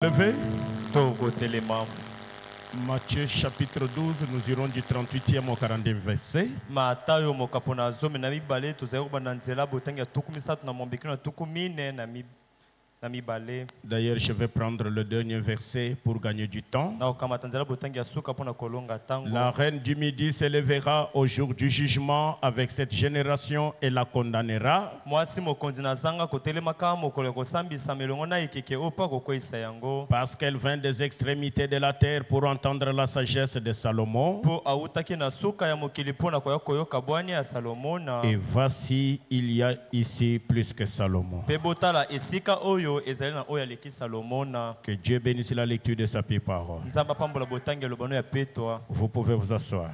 Levé. Matthieu chapitre 12, nous irons du 38e au 40e verset. D'ailleurs, je vais prendre le dernier verset pour gagner du temps. La reine du Midi s'élèvera au jour du jugement avec cette génération et la condamnera. Parce qu'elle vint des extrémités de la terre pour entendre la sagesse de Salomon. Et voici, il y a ici plus que Salomon. Que Dieu bénisse la lecture de sa parole. Vous pouvez vous asseoir.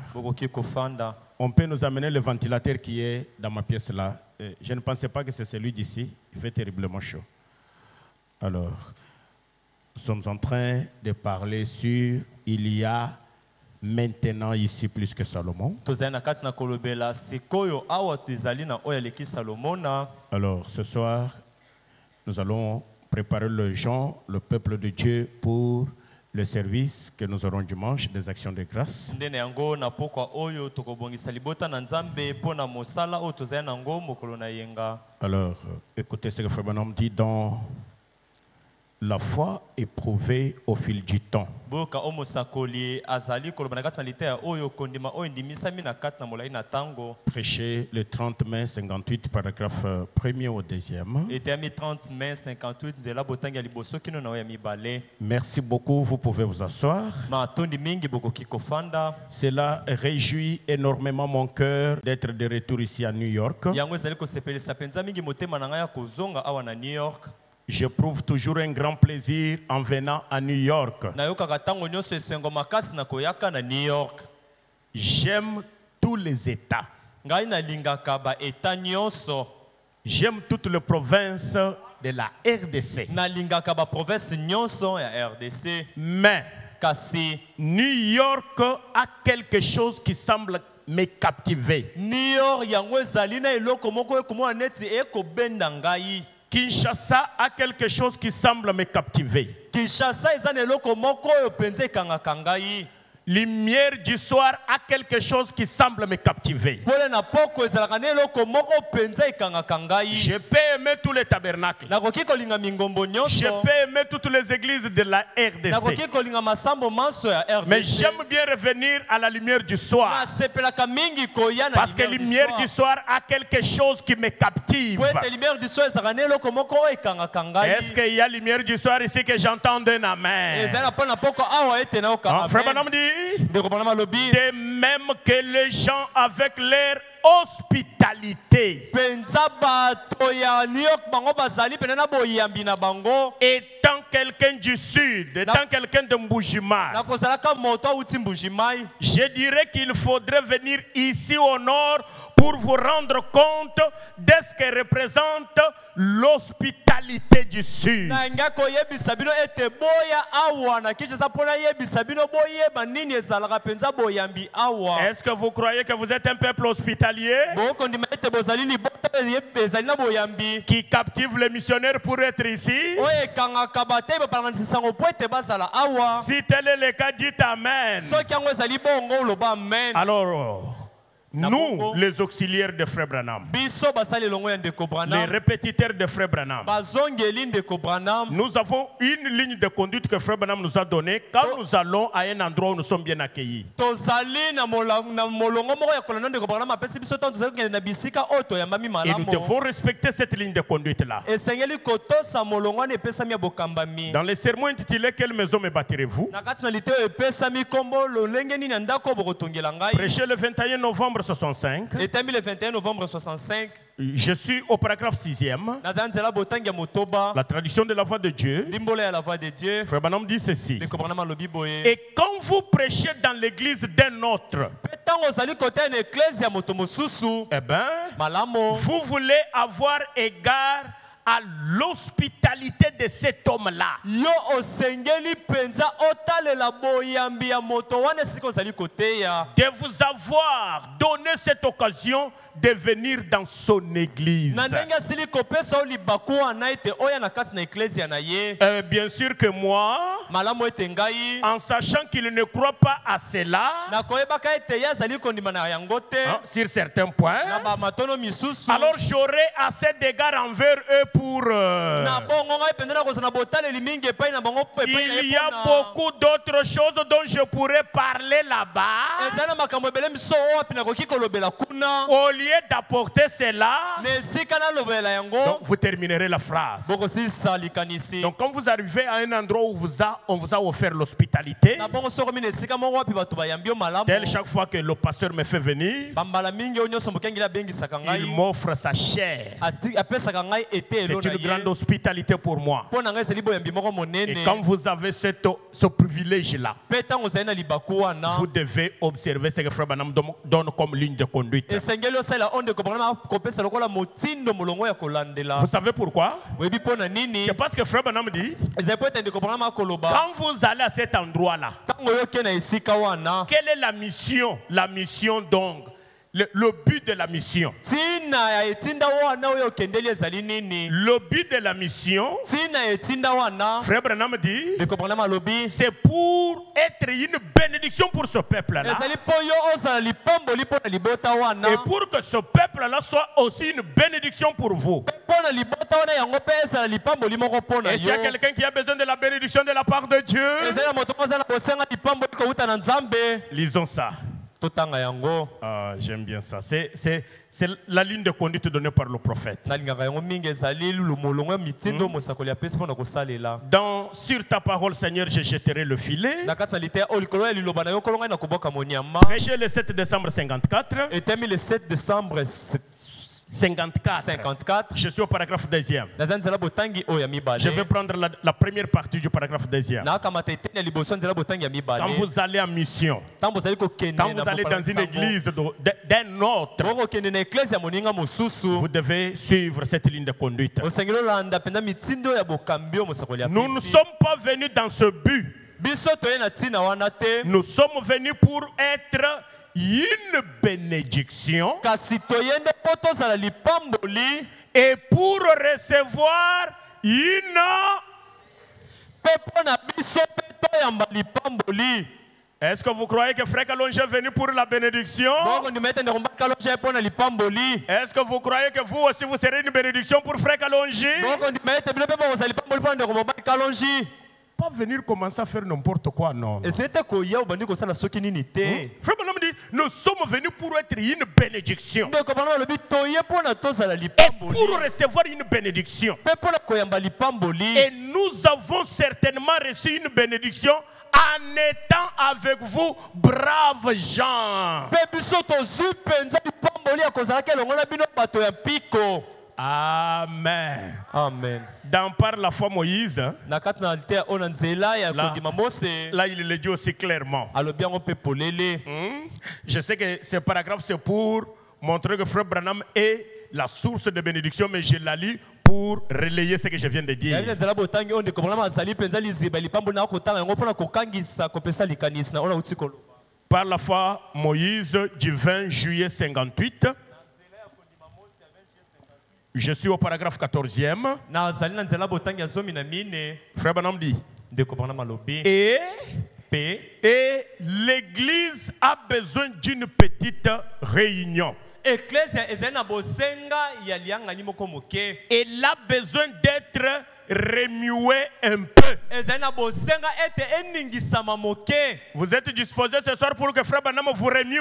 On peut nous amener le ventilateur qui est dans ma pièce là. Je ne pensais pas que c'est celui d'ici. Il fait terriblement chaud. Alors, nous sommes en train de parler sur il y a maintenant ici plus que Salomon. Alors, ce soir, nous allons préparer les gens, le peuple de Dieu, pour le service que nous aurons dimanche des actions de grâce. Alors, écoutez ce que Frère Branham dit dans la foi éprouvée au fil du temps. Prêché le 30 mai 58, paragraphe 1er au 2e. Merci beaucoup, vous pouvez vous asseoir. Cela réjouit énormément mon cœur d'être de retour ici à New York. J'éprouve toujours un grand plaisir en venant à New York. J'aime tous les États. J'aime toutes les provinces de la RDC. Mais New York a quelque chose qui semble me captiver. Kinshasa a quelque chose qui semble me captiver. Lumière du soir a quelque chose qui semble me captiver. Je peux aimer tous les tabernacles. Je peux aimer toutes les églises de la RDC. Mais j'aime bien revenir à la lumière du soir. Parce que la lumière du soir a quelque chose qui me captive. Est-ce qu'il y a la lumière du soir ici que j'entends un amen? Frère Branham dit, de même que les gens avec leur hospitalité, étant quelqu'un du sud, étant quelqu'un de Mbujimayi, je dirais qu'il faudrait venir ici au nord pour vous rendre compte de ce que représente l'hospitalité du Sud. Est-ce que vous croyez que vous êtes un peuple hospitalier qui captive les missionnaires pour être ici? Si tel est le cas, dites Amen. Alors, nous, les auxiliaires de Frère Branham, les répétiteurs de Frère Branham, nous avons une ligne de conduite que Frère Branham nous a donnée quand nous allons à un endroit où nous sommes bien accueillis. Et nous devons respecter cette ligne de conduite-là. Dans les sermons intitulés « Quelle maison me bâtirez-vous » prêché le 21 novembre 65. Je suis au paragraphe 6e. La traduction de la voix de Dieu. Frère Branham dit ceci. Et quand vous prêchez dans l'église d'un autre, eh ben, vous voulez avoir égard à l'hospitalité de cet homme-là. De vous avoir donné cette occasion de venir dans son église. Bien sûr que moi, en sachant qu'il ne croit pas à cela, sur certains points, alors j'aurai assez d'égards envers eux pour... Il y a beaucoup d'autres choses dont je pourrais parler là-bas. Au lieu d'apporter cela, donc vous terminerez la phrase. Donc quand vous arrivez à un endroit où on vous a offert l'hospitalité, chaque fois que le pasteur me fait venir, il m'offre sa chair. C'est une grande hospitalité pour moi. Et quand vous avez ce privilège-là, vous devez observer ce que Frère Branham donne comme ligne de conduite. Vous savez pourquoi? C'est parce que Frère Branham dit, quand vous allez à cet endroit-là, quelle est la mission? La mission donc, le but de la mission. Le but de la mission, Frère Branham dit, c'est pour être une bénédiction pour ce peuple-là. Et pour que ce peuple-là soit aussi une bénédiction pour vous. Et s'il y a quelqu'un qui a besoin de la bénédiction de la part de Dieu, lisons ça. Ah, j'aime bien ça. C'est la ligne de conduite donnée par le prophète. Sur ta parole, Seigneur, je jetterai le filet. Prêché le 7 décembre 54. 54. Je suis au paragraphe 2e. Je vais prendre la première partie du paragraphe 2e. Quand vous allez en mission, quand vous allez dans une église d'un autre, vous devez suivre cette ligne de conduite. Nous ne sommes pas venus dans ce but. Nous sommes venus pour être une bénédiction et pour recevoir une... Est-ce que vous croyez que Frère Kalonji est venu pour la bénédiction? Est-ce que vous croyez que vous aussi vous serez une bénédiction pour Frère Kalonji? Pas venir commencer à faire n'importe quoi, non. Frère Branham dit, nous sommes venus pour être une bénédiction. Et pour recevoir une bénédiction. Et nous avons certainement reçu une bénédiction en étant avec vous, braves gens. Amen. Amen. Dans par la foi Moïse, là il le dit aussi clairement. Je sais que ce paragraphe c'est pour montrer que Frère Branham est la source de bénédiction, mais je la lis pour relayer ce que je viens de dire. Par la foi Moïse du 20 juillet 58. Je suis au paragraphe 14e. Frère Branham dit, et l'Église a besoin d'une petite réunion. Elle a besoin d'être remuer un peu. Vous êtes disposés ce soir pour que Frère Branham vous remue?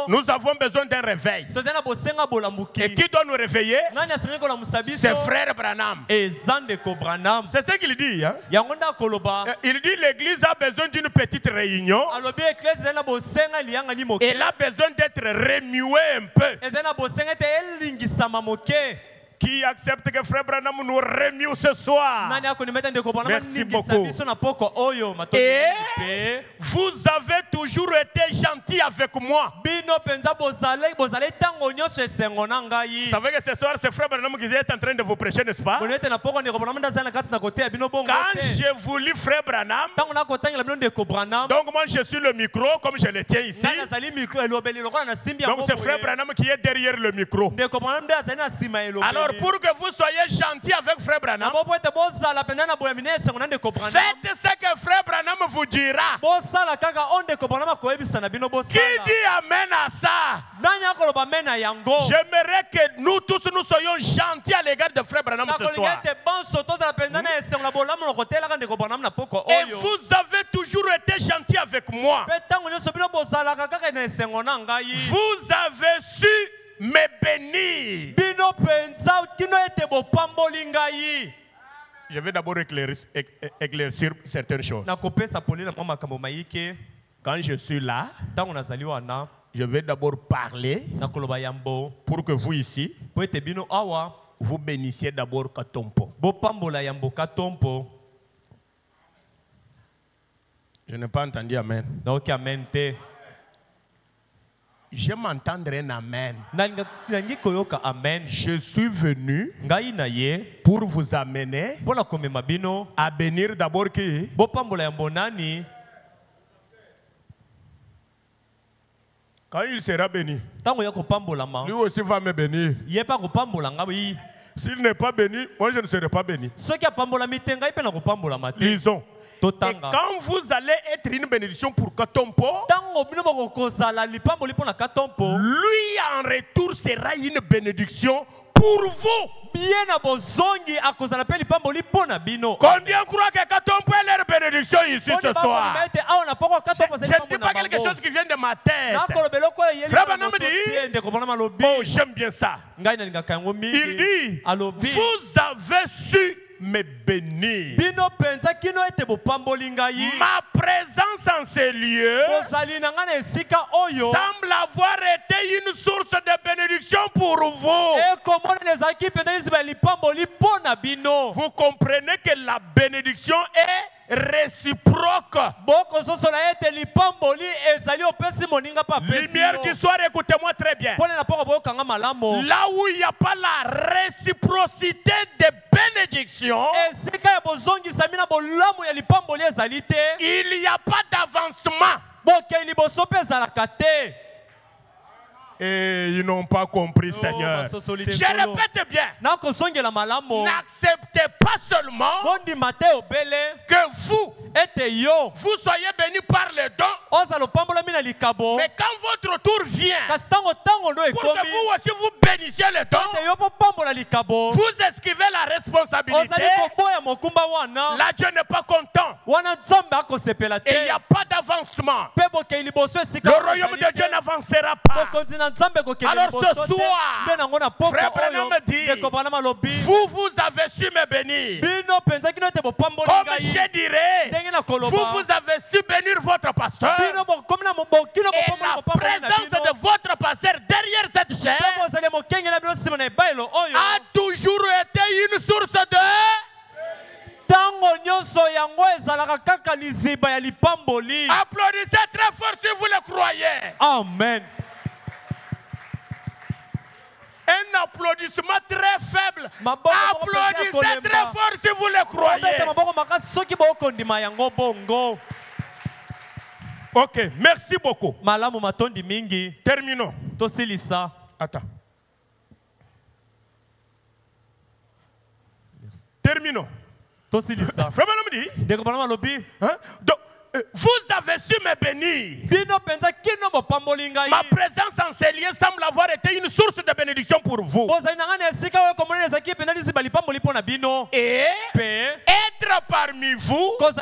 Nous avons besoin d'un réveil. Et qui doit nous réveiller? C'est Frère Branham. C'est ce qu'il dit. Hein? Il dit l'église a besoin d'une petite réunion. Elle a besoin d'être remuée un peu. Qui accepte que Frère Branham nous remue ce soir? Merci beaucoup. Et vous avez toujours été gentil avec moi. Vous savez que ce soir, c'est Frère Branham qui est en train de vous prêcher, n'est-ce pas? Quand j'ai voulu Frère Branham, donc moi je suis le micro, comme je le tiens ici. Donc c'est Frère Branham qui est derrière le micro. Alors pour que vous soyez gentil avec Frère Branham, faites ce que Frère Branham vous dira. Qui dit amen à ça? J'aimerais que nous tous nous soyons gentils à l'égard de Frère Branham ce soir. Et vous avez toujours été gentil avec moi. Vous avez su me bénir. Je vais d'abord éclaircir certaines choses. Quand je suis là, je vais d'abord parler pour que vous ici, vous bénissiez d'abord Katompo. Je n'ai pas entendu amen. Je m'entendre un amen. Je suis venu pour vous amener à bénir d'abord qui? Quand il sera béni, lui aussi va me bénir. S'il n'est pas béni, moi je ne serai pas béni. Lisons. Et quand vous allez être une bénédiction pour Katompo, lui en retour sera une bénédiction pour vous. Combien croient que Katompo est leur bénédiction ici ce soir? Je ne dis pas quelque chose qui vient de ma tête. Frère Branham dit, oh j'aime bien ça. Il dit, vous avez su me bénir. Ma présence en ces lieux semble avoir été une source de bénédiction pour vous. Vous comprenez que la bénédiction est réciproque. Lumière du soir, écoutez-moi très bien. Là où il n'y a pas la réciprocité des bénédictions, il n'y a pas d'avancement. Et ils n'ont pas compris, Seigneur. Je répète bien. N'acceptez pas seulement que vous soyez bénis par les dons. Mais quand votre tour vient, pour que vous aussi vous bénissiez les dons, vous esquivez la responsabilité. Là, Dieu n'est pas content. Et il n'y a pas d'avancement. Le royaume de Dieu n'avancera pas. Alors ce soir, Frère Branham me dit, vous avez su me bénir. Comme je dirais, vous avez su bénir votre pasteur. Et la présence de votre pasteur derrière cette chaîne a toujours été une source de... Applaudissez très fort si vous le croyez. Amen. Un applaudissement très faible. Applaudissez très fort si vous le croyez. Ok, merci beaucoup. Terminons. Attends. Terminons. Donc, vous avez su me bénir. Ma présence en ces lieux semble avoir été une source de bénédiction pour vous. Et être parmi vous a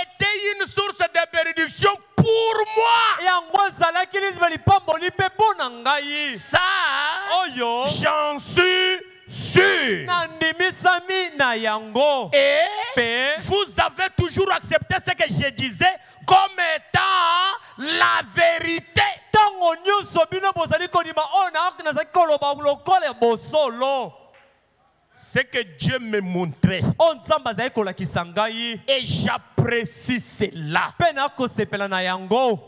été une source de bénédiction pour moi. Ça, j'en suis sûr. Et vous avez toujours accepté ce que je disais comme étant la vérité. Ntango nyonso bino bozali kodima oyo nazali koloba lokola bosolo. Ce que Dieu me montrait. On nzambe azali kolakisa ngai. Et j'apprécie cela. Pe nakosepela na yango.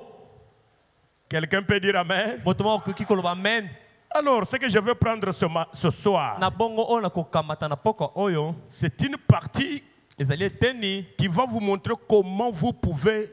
Quelqu'un peut dire amen? Moto moko akoki koloba amen. Alors, ce que je veux prendre ce soir, Na bongo oyo nakokamata na poko oyo. c'est une partie Ezali eteni. qui va vous montrer comment vous pouvez,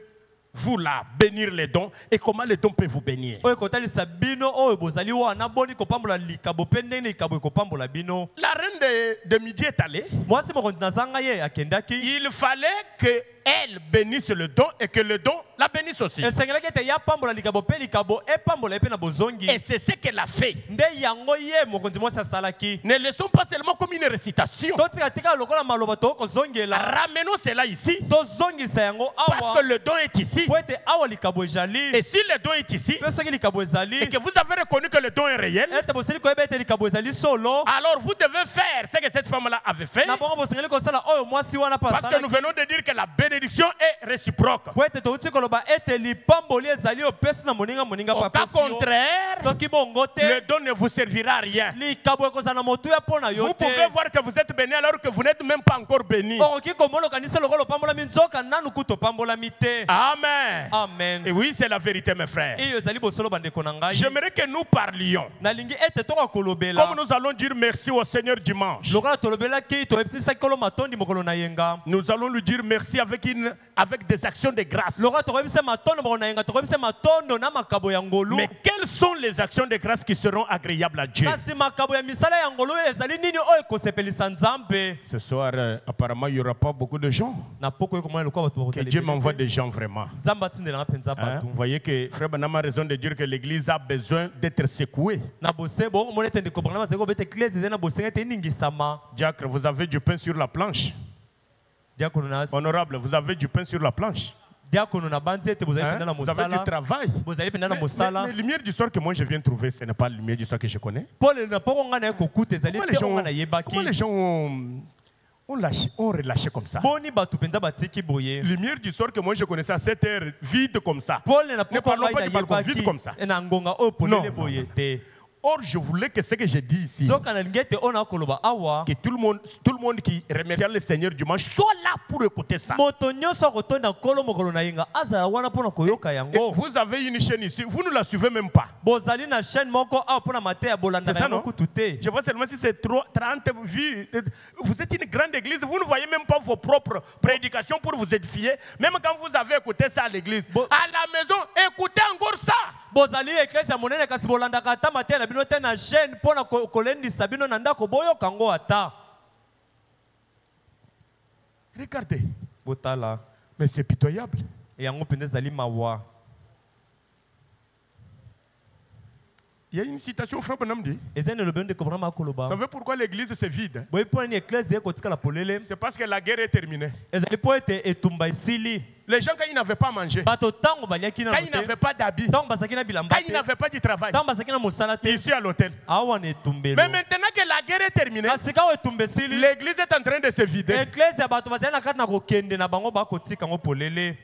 vous là, bénir les dons et comment les dons peuvent vous bénir. Oyo kotalisa bino oyo bozali wana boni kopambola likabo pe ndenge likabo ekopambola bino. La reine de Midi est allée. Mwasi mokonzi na zanga ye akendaki. Il fallait qu'elle bénisse le don et que le don la bénisse aussi. Esengelaki ete ya pambola likabo pe likabo epambola epe na bozongi. Et c'est ce qu'elle a fait. Nde yango ye mokonzi mwasi asalaki. Ne laissons pas seulement comme une récitation. Totika tika lokola maloba tokozongela. Ramenons cela ici. Tozongisa yango awa. Parce que le don est ici. Po ete awa likabo ezali. Et si le don est ici, Pe soki likabo ezali. et que vous avez reconnu que le don est réel, Ete boseli koyeba ete likabo ezali solo. alors vous devez faire ce que cette femme-là avait fait. Na bongo bosengeli kosala oyo mwasi wana pa Parce que nous venons de dire que la bénédiction est réciproque. Po ete touti koloba ete lipamboli ezali opesi na moninga Au pa cas pesi yo. contraire, Soki bongo te. le don ne vous servira à rien. Likabo ekozala na motuya mpo na yo Vous te. pouvez voir que vous êtes béni alors que vous n'êtes même pas encore béni. Okoki komona kanisa lokola opambolami nzoka nanu kutu opambolami te. Amen. Amen. Et oui, c'est la vérité, mes frères. Iyo ezali bosolo bandeko na ngai. J'aimerais que nous parlions. Nalingi ete toka kolobela. Comme nous allons dire merci au Seigneur dimanche. Lokola tolobelaki toyebisaki kolo matondi mokolo na yenga. Nous allons lui dire merci avec des actions de grâce. Lokola toyebisa matondo mokolo na yenga toyebisa matondo na makabo ya ngolu. Mais quelles sont les actions de grâce qui seront agréables à Dieu? Kasi makabo ya misala ya ngolu ezali nini oyo ekosepelisa Nzambe? Ce soir, apparemment, il n'y aura pas beaucoup de gens. Na poko komona lokola bato Que Dieu m'envoie des gens vraiment. Nzambe atindela nga penza Hein? bato. Vous voyez que Frère Banama a raison de dire que l'Église a besoin d'être secouée. Na bose bo mona tende comprendre parce que bete église ezena bosenga te ningisama. Diacre, vous avez du pain sur la planche. Diakono na Honorable, vous avez du pain sur la planche. diakono na banzi ete bozali Hein? penda na Vous avez du mosala. travail. Bozali penda na Mais mosala. la lumière du soir que moi je viens de trouver, ce n'est pas la lumière du soir que je connais. Paul na poko ngana ekokuta ezali Comment te les gens, ngana yebaki. comment les gens ont relâché comme ça? Boni bato penza batiki boye. Lumière du soir que moi je connaissais à 7 heures, vide comme ça. Paul na Ne poko parlons pas ngana du balcon vide comme ça. yebaki. Na ngonga o ponele Non. boye te. Or, je voulais que ce que j'ai dit ici, Zoka na ngete ona koloba awa. que tout le monde qui remercie le Seigneur dimanche soit là pour écouter ça. Moto nyonso kotonda kolo mokolo na yenga azala wana pona koyoka Et yango. vous avez une chaîne ici, vous ne la suivez même pas. Bozali na chaîne moko awa pona mate ya bolanda C'est na ça, yango non? kutu te. Je vois seulement si c'est 30 vues. Vous êtes une grande église, vous ne voyez même pas vos propres prédications pour vous édifier. Même quand vous avez écouté ça à l'église. À la maison, écoutez encore ça. Bozali église ya monene kasi bolandaka ata mate na bino te na chaîne pona kolendisa bino na ndako boyoka ngo ata. Regardez. Botala. Mais c'est pitoyable. Yango pende zali mawa. Il y a une citation, Frère Branham dit. Ezene le bende kobrama Vous koloba. savez pourquoi l'église c'est vide? Boy pona ni église ye kotika la polele. C'est parce que la guerre est terminée. Ezali po ete etumba isili. Les gens, quand ils n'avaient pas mangé, Bato tango baliaki na quand ils n'avaient pas d'habits, tango basaki na bilamba quand ils te. n'avaient pas du travail, Tango basaki na mosala te. ici à l'hôtel. Awa na etumbelo. Mais maintenant que la guerre est terminée, Kasi ka etumbe sili. l'église est en train de se vider. Église ya bato bazali na kati na kokende na bango bakotika ngo polele.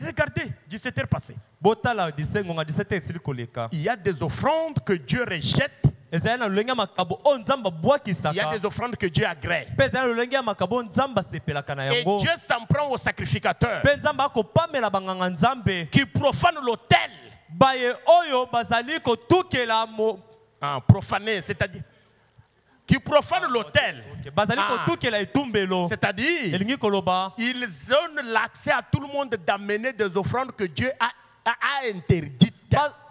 Regardez, 17 heures passées. Botala 17 ngonga 17 esili koleka. Il y a des offrandes que Dieu rejette. Ezali na lolenge ya makabo o nzamba Il y a bwakisaka. des offrandes que Dieu agrée. Pe ezali na lolenge ya makabo nzamba sepelaka na Et yango. Dieu s'en prend aux sacrificateurs Pe nzamba akopamela banganga nzambe. qui profanent l'autel. Baye oyo bazali kotukela mo. Profaner, c'est-à-dire qui profanent l'autel. Bazali kotukela etumbelo. C'est-à-dire, Elingi koloba. ils donnent l'accès à tout le monde d'amener des offrandes que Dieu a interdites.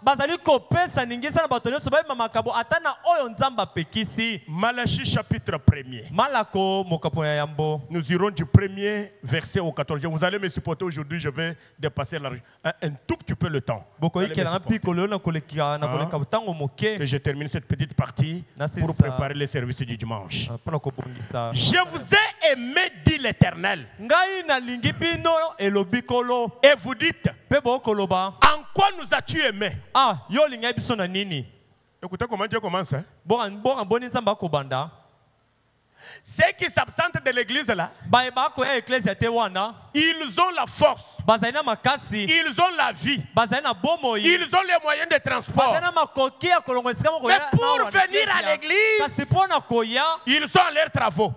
Bazali kopesa ningisa na bato nyonso bayeba makabo ata na oyo nzamba pekisi. Malachie chapitre 1er. Malako mokapo ya yambo. Nous irons du 1er verset au 14e. Vous allez me supporter aujourd'hui, je vais dépasser un tout petit peu le temps. Boko ikela na pikolo na koleka na koleka tango moke. Que je termine cette petite partie pour préparer les services du dimanche. Pona kopongisa. Je vous ai aimé, dit l'Éternel. Ngai na lingi bino elobi kolo. Et vous dites, Pe bo koloba. en quoi nous as-tu aimé? Ah, yo linga biso na nini? Écoutez comment Dieu commence. Hein? Bon boni nzamba kobanda. Ceux qui s'absentent de l'église là, ils ont la force, ils ont la vie, ils ont les moyens de transport. Mais pour venir à l'église, ils sont à leurs travaux.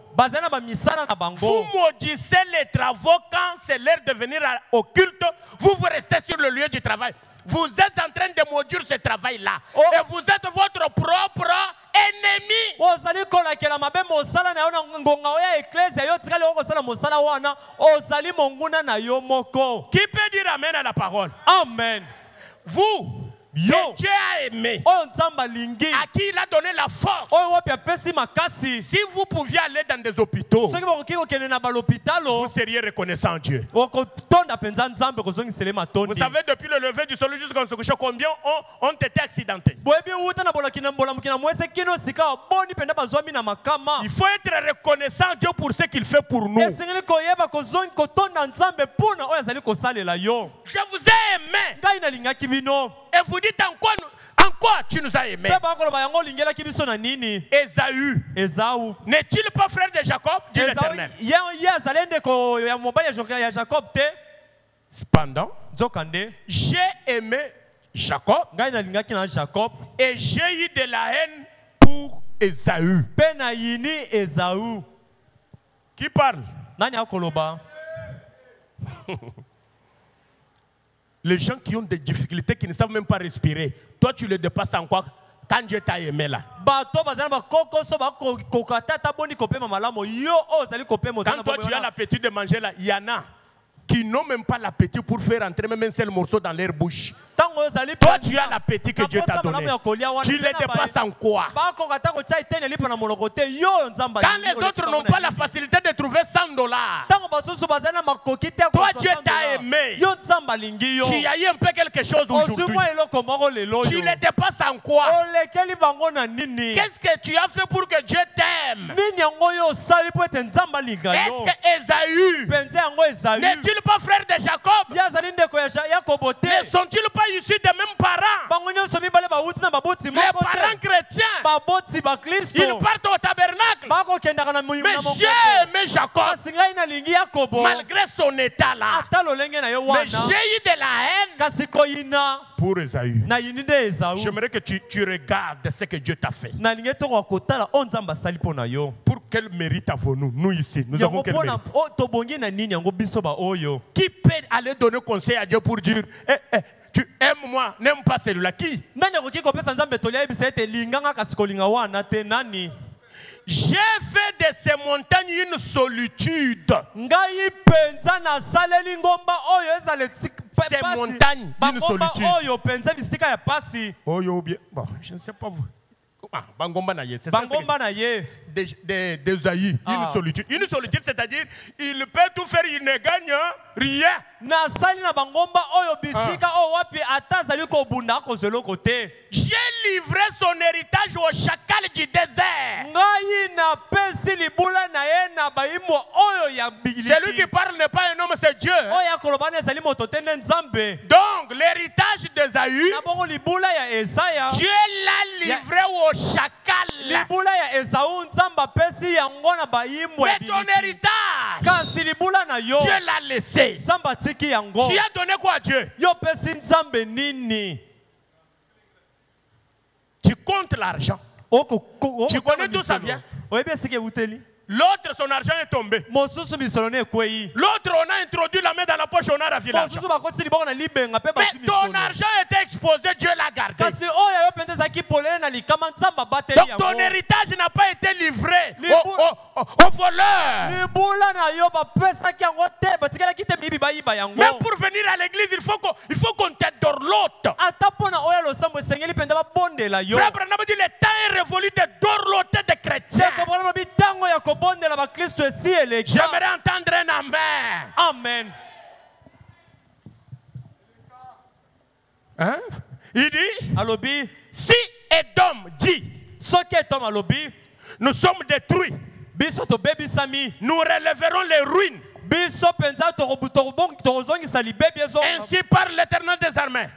Vous maudissez les travaux quand c'est l'heure de venir au culte, vous restez sur le lieu du travail. Vous êtes en train de maudire ce travail-là. Et vous êtes votre propre ennemi. Qui peut dire amen à la parole? Amen. Vous, que Dieu a aimé, à qui il a donné la force. Si vous pouviez aller dans des hôpitaux, vous seriez reconnaissant à Dieu. Vous savez, depuis le lever du soleil jusqu'à ce coucher, combien ont été accidentés? Il faut être reconnaissant à Dieu pour ce qu'il fait pour nous. Je vous ai aimé. Et vous dites en quoi tu nous as aimés? Ésaü. N'est-il pas frère de Jacob? Dit l'Éternel. Cependant, j'ai aimé Jacob et j'ai eu de la haine pour Ésaü. Qui parle? Les gens qui ont des difficultés, qui ne savent même pas respirer, toi tu les dépasses en quoi? Quand Dieu t'a aimé là. Quand toi tu as l'appétit de manger là, il y en a qui n'ont même pas l'appétit pour faire entrer même un seul morceau dans leur bouche. Toi tu as l'appétit que Dieu t'a donné. Tu les dépasses en quoi? Quand les autres n'ont pas la facilité de trouver $100, toi Dieu t'a aimé. Tu as eu un peu quelque chose aujourd'hui. Tu les dépasses en quoi? Qu'est-ce que tu as fait pour que Dieu t'aime? Est-ce que Ésaü n'est-il pas frère de Jacob? Ne sont-ils pas issus des mêmes parents? Les parents chrétiens. Ils partent au tabernacle. Mais j'ai aimé Jacob malgré son état là. Mais j'ai eu de la haine pour Ésaü. J'aimerais que tu regardes ce que Dieu t'a fait. Pour quel mérite avons-nous, nous ici? Nous avons quel mérite? Qui peut aller donner conseil à Dieu pour dire tu aimes moi, n'aime pas celui-là? Qui? J'ai fait de ces montagnes une solitude. Ces montagnes une solitude. Bon, je ne sais pas vous. D'Ésaü, une solitude. Une solitude, c'est-à-dire, il peut tout faire, il ne gagne rien. J'ai livré son héritage au chacal du désert. Celui qui parle n'est pas un homme, c'est Dieu. Donc, l'héritage d'Ésaü, Dieu l'a livré au chacal. Mais ton héritage, Dieu l'a laissé. Tu as donné quoi à Dieu? Tu comptes l'argent. Tu connais d'où ça vient? L'autre, son argent est tombé. L'autre, on a introduit la main dans la poche, on a rafilé l'argent. Mais ton argent était exposé, Dieu l'a gardé. Donc ton héritage n'a pas été livré aux voleurs. Mais pour venir à l'église, il faut qu'on t'aide d'orlote. Frère Branham dit le temps est révolu de dorloter des chrétiens. J'aimerais entendre un amen. Amen. Hein? Il dit, Alobi, si Edom dit, nous sommes détruits, nous relèverons les ruines. Ainsi parle l'Éternel des armées.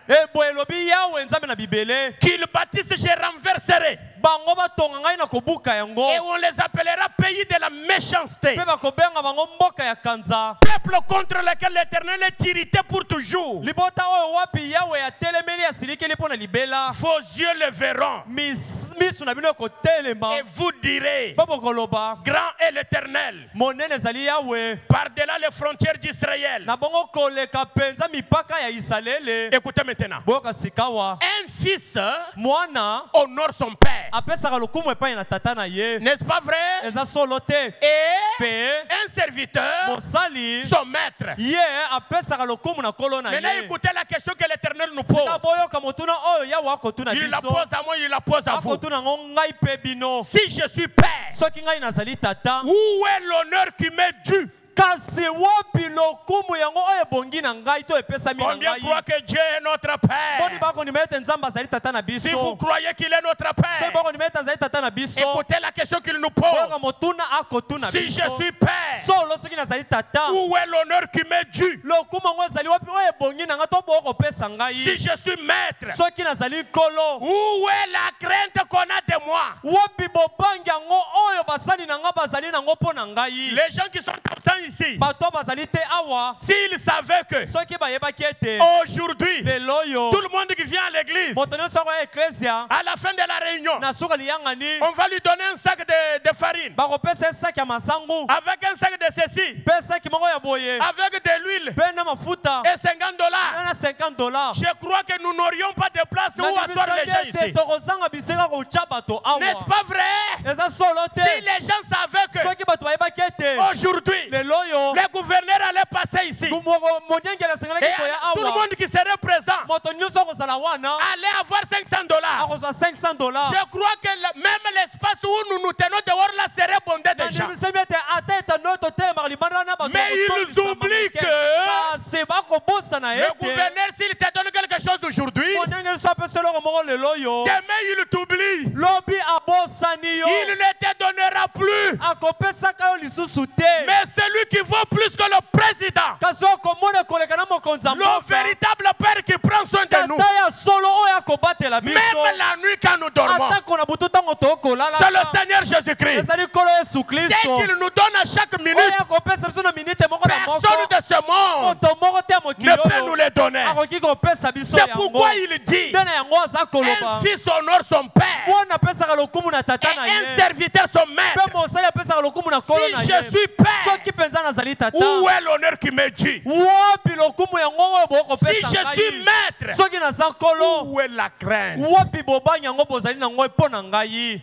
Qu'il bâtisse, je renverserai. bango batonga ngai na kobuka yango Et on les appellera pays de la méchanceté. mpe bakobenga bango mboka ya kanza Peuple contre lequel l'Éternel est irrité pour toujours. libota oyo wapi yawe atelemeli asilikeli mpo na libela Vos yeux le verront. misu na bino ekotelema Et vous direz, mpo bokoloba grand est l'Éternel, monene ezali yawe par-delà les frontières d'Israël. na bongo koleka mpenza mipaka ya Isalele. Écoutez maintenant. boyoka sikawa Un fils mwana honore son père. apesaka lokumu epai na tata na ye N'est-ce pas vrai? eza solo te Et mpe un serviteur, mosali son maître. ye apesaka lokumu na nkolo na Maintenant, ye écoutez la question que l'Éternel nous pose. sika boyoka motuna oyo yawe akotuna Il la biso pose à moi, il la pose à vous. akotuna ngo ngai mpe bino Si je suis père, soki ngai nazali tata où est l'honneur qui m'est dû? kasi wapi lokumu yango oyo ebongi na ngai to epesami na Combien ngai croient que Dieu est notre boni père? bakondima ete nzambe azali tata na Si vous biso croyez qu'il est notre soki père, bakondima ete azali tata na biso écoutez la question qu'il nous boyoka pose. motuna akotuna Si biso je suis père, solo soki nazali tata où est l'honneur qui m'est dû? lokumu yango ezali wapi oyo ebongi na ngai to boyo kopesa Si ngai je suis maître, soki nazali nkolo où est la crainte qu'on a de moi? wapi bobangi yango oyo basali na ngai bazali nango mpo na ngai Les gens qui sont absents ici, bato bazali te awa s'ils savaient que soki bayebaki ete aujourd'hui, lelo oyo tout le monde qui vient à l'église, moto nyonso akoya eklesia à la fin de la réunion, na suka liyangani on va lui donner un sac de farine, bakopesa esaki ya masangu avec un sac de ceci, mpe esaki moko ya boye avec de l'huile mpe na mafuta et $50. na $50 Je crois que nous n'aurions pas de place où asseoir les gens ete ici. tokozanga bisika kotia bato N'est-ce awa pas vrai? eza solo Si te les gens savaient que soki bato bayebaki ete aujourd'hui, lelo oyo le gouverneur allait passer ici, monyengeli et asengelaki koya tout le awa monde qui serait présent moto nyonso akozala wana allait avoir $500. akozwa $500 Je crois que même l'espace où nous nous tenons dehors là serait bondé de gens. nandimisebi ete ata etando oyo totelemaka libanda wana bato Mais ils oublient que kasi bakobosana le ete gouverneur, s'il te donne quelque chose aujourd'hui, monyengeli so apesa eloko moko lelo oyo demain il t'oublie. lobi abosani yo Il ne te donnera plus. akopesaka yo lisusu te Mais celui qui vaut plus que le président, kasi okomona koleka na mokonzi ya le mboka véritable père qui prend soin de nous, tata ya solo oyo akobatela biso même la nuit quand nous dormons, atako na butu ntango tokolala c'est le Seigneur Jésus-Christ. ezali nkolo yesu C'est kristo qu'il nous donne à chaque minute. oyo akopesa biso na minite moko na moko Personne de ce monde moto moko te ya mokili ne peut nous oyo les donner. akoki kopesa biso C'est yango pourquoi il dit, nde na yango aza un koloba fils honore son père mwana apesaka lokumu na et tata na un ye serviteur son mpe maître. mosali apesaka lokumu na nkolo na Si ye je suis père, soki mpenza nazali tata où est l'honneur qui m'est dû? wapi lokumu yango oyo Si bokopesa je suis ngai maître, soki naza nkolo où est la crainte? wapi bobangi yango bozali nango mpo na ngai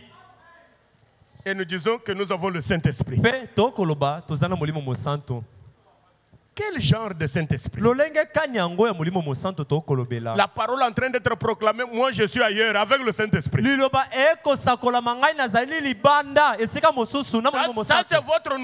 Et nous disons que nous avons le Saint-Esprit. mpe tokoloba toza na molimo mosantu Quel genre de Saint-Esprit? lolenge kani yango ya molimo mosantu tokolobela La parole en train d'être proclamée, moi je suis ailleurs avec le Saint-Esprit. liloba ekosakolama ngai nazali libanda esika mosusu na molimo Ça c'est mosantu votre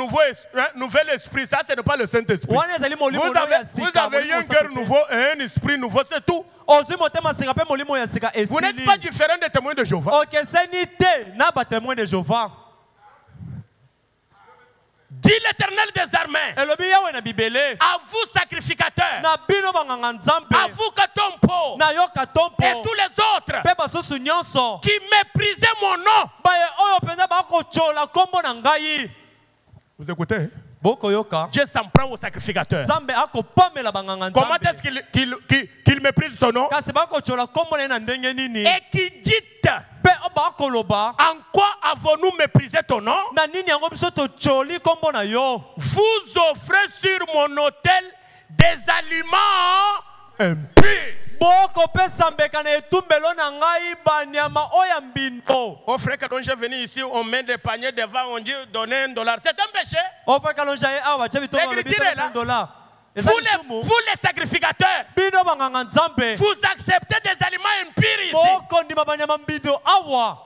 nouvel esprit, ça ce n'est pas le Saint-Esprit. wana ezali molimo Vous oyo ya avez sika un molimo cœur mosantu te. nouveau et un esprit nouveau, c'est tout. ozwi motema sika mpe molimo ya sika Vous n'êtes esili pas différent des témoins de Jéhovah. okeseni te na batémoin de jehova Dit l'Éternel des armées, elobi yawe na bibele à vous sacrificateurs, na bino banganga nzambe à vous Katompo na yo et katompo tous les autres mpe basusu nyonso qui méprisaient mon nom. baye oyo mpenza bakotyola nkombo na ngai Vous écoutez hein? bokoyoka Dieu s'en prend aux sacrificateurs. nzambe akopamela banganga Comment nzambe est-ce qu'il méprise son nom? kasi bakotyola nkombo na ye na ndenge nini Et qui dit, mpe bakoloba en quoi avons-nous méprisé ton nom? na nini yango biso totyoli nkombo na yo Vous offrez sur mon autel des aliments impurs. bokopesa mbeka na etumbelo na ngai banyama oyo ya mbindo Au frère, quand je venu ici, on met des paniers devant, on dit donnez $1. C'est un péché. ofakalonja ye awa tia bitongo L'écriture est là. $1 Vous les sacrificateurs, bino banganga nzambe vous acceptez des aliments impurs ici. bokondima banyama mbindo awa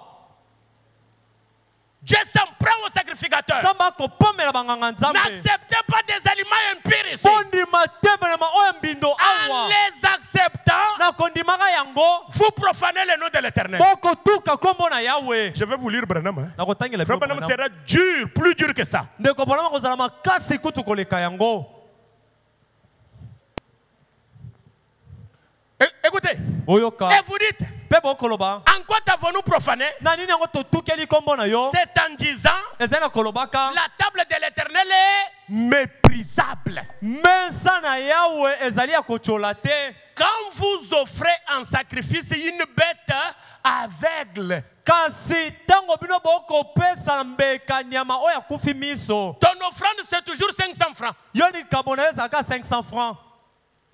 Dieu s'en prend aux sacrificateurs. nzambe akopamela banganga nzambe N'acceptez pas des aliments impurs ici. bondima te banyama oyo mbindo En awa les acceptant, nakondimaka yango vous profanez le nom de l'Éternel. bokotuka nkombo na yawe Je vais vous lire Branham. Hein. nakotangela Frère Branham sera dur, plus dur que ça. ndeko bonama kozala makasi kutu koleka yango Écoutez, oyoka et vous dites, Pe bokoloba. En quoi t'avons-nous profané? Na nini yango totukeli kombo na yo? C'est en disant Ezana kolobaka. la table de l'Éternel est méprisable. Mensa na Yahweh ezali ya kochola te. Quand vous offrez en sacrifice une bête aveugle, Kasi tango bino bokopesa mbeka nyama oya kufi miso. ton offrande c'est toujours 500 francs. Yo ni kabona ezaka 500 francs.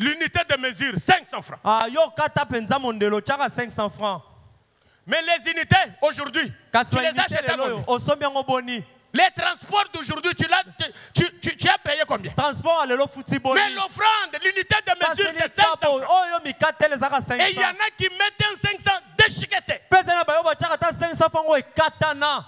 L'unité de mesure, 500 francs. Ah yo kata penza mondelo chaka 500 francs. Mais les unités aujourd'hui, tu les achètes à combien? Osomi yango boni. Les transports d'aujourd'hui, tu as payé combien? Transport alelo futi boni. Mais l'offrande, l'unité de mesure, c'est 500 francs. Oyo mikatele ezaka 500. Et il y en a qui mettent un 500 déchiqueté. Pesa na bayo bachaka ta 500 francs o ekatana.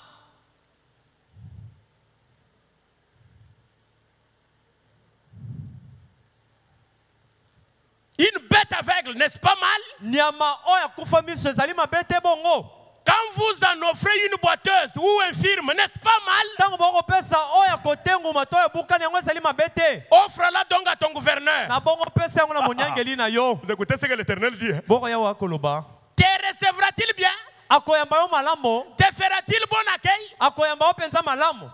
Une bête aveugle, n'est-ce pas mal? Nyama oya kufa miso ezali mabete bongo. Quand vous en offrez une boiteuse ou un firme, n'est-ce pas mal? Tango boko pesa oya kotengu matoya bukani yango ezali mabete. Offre-la donc à ton gouverneur. Na bongo pesa yango na monyangeli na yo. Vous écoutez ce que l'Éternel dit? Boko ya wa koloba. Te recevra-t-il bien? Akoyamba yo malamo. Te fera-t-il bon accueil? Akoyamba yo penza malamo.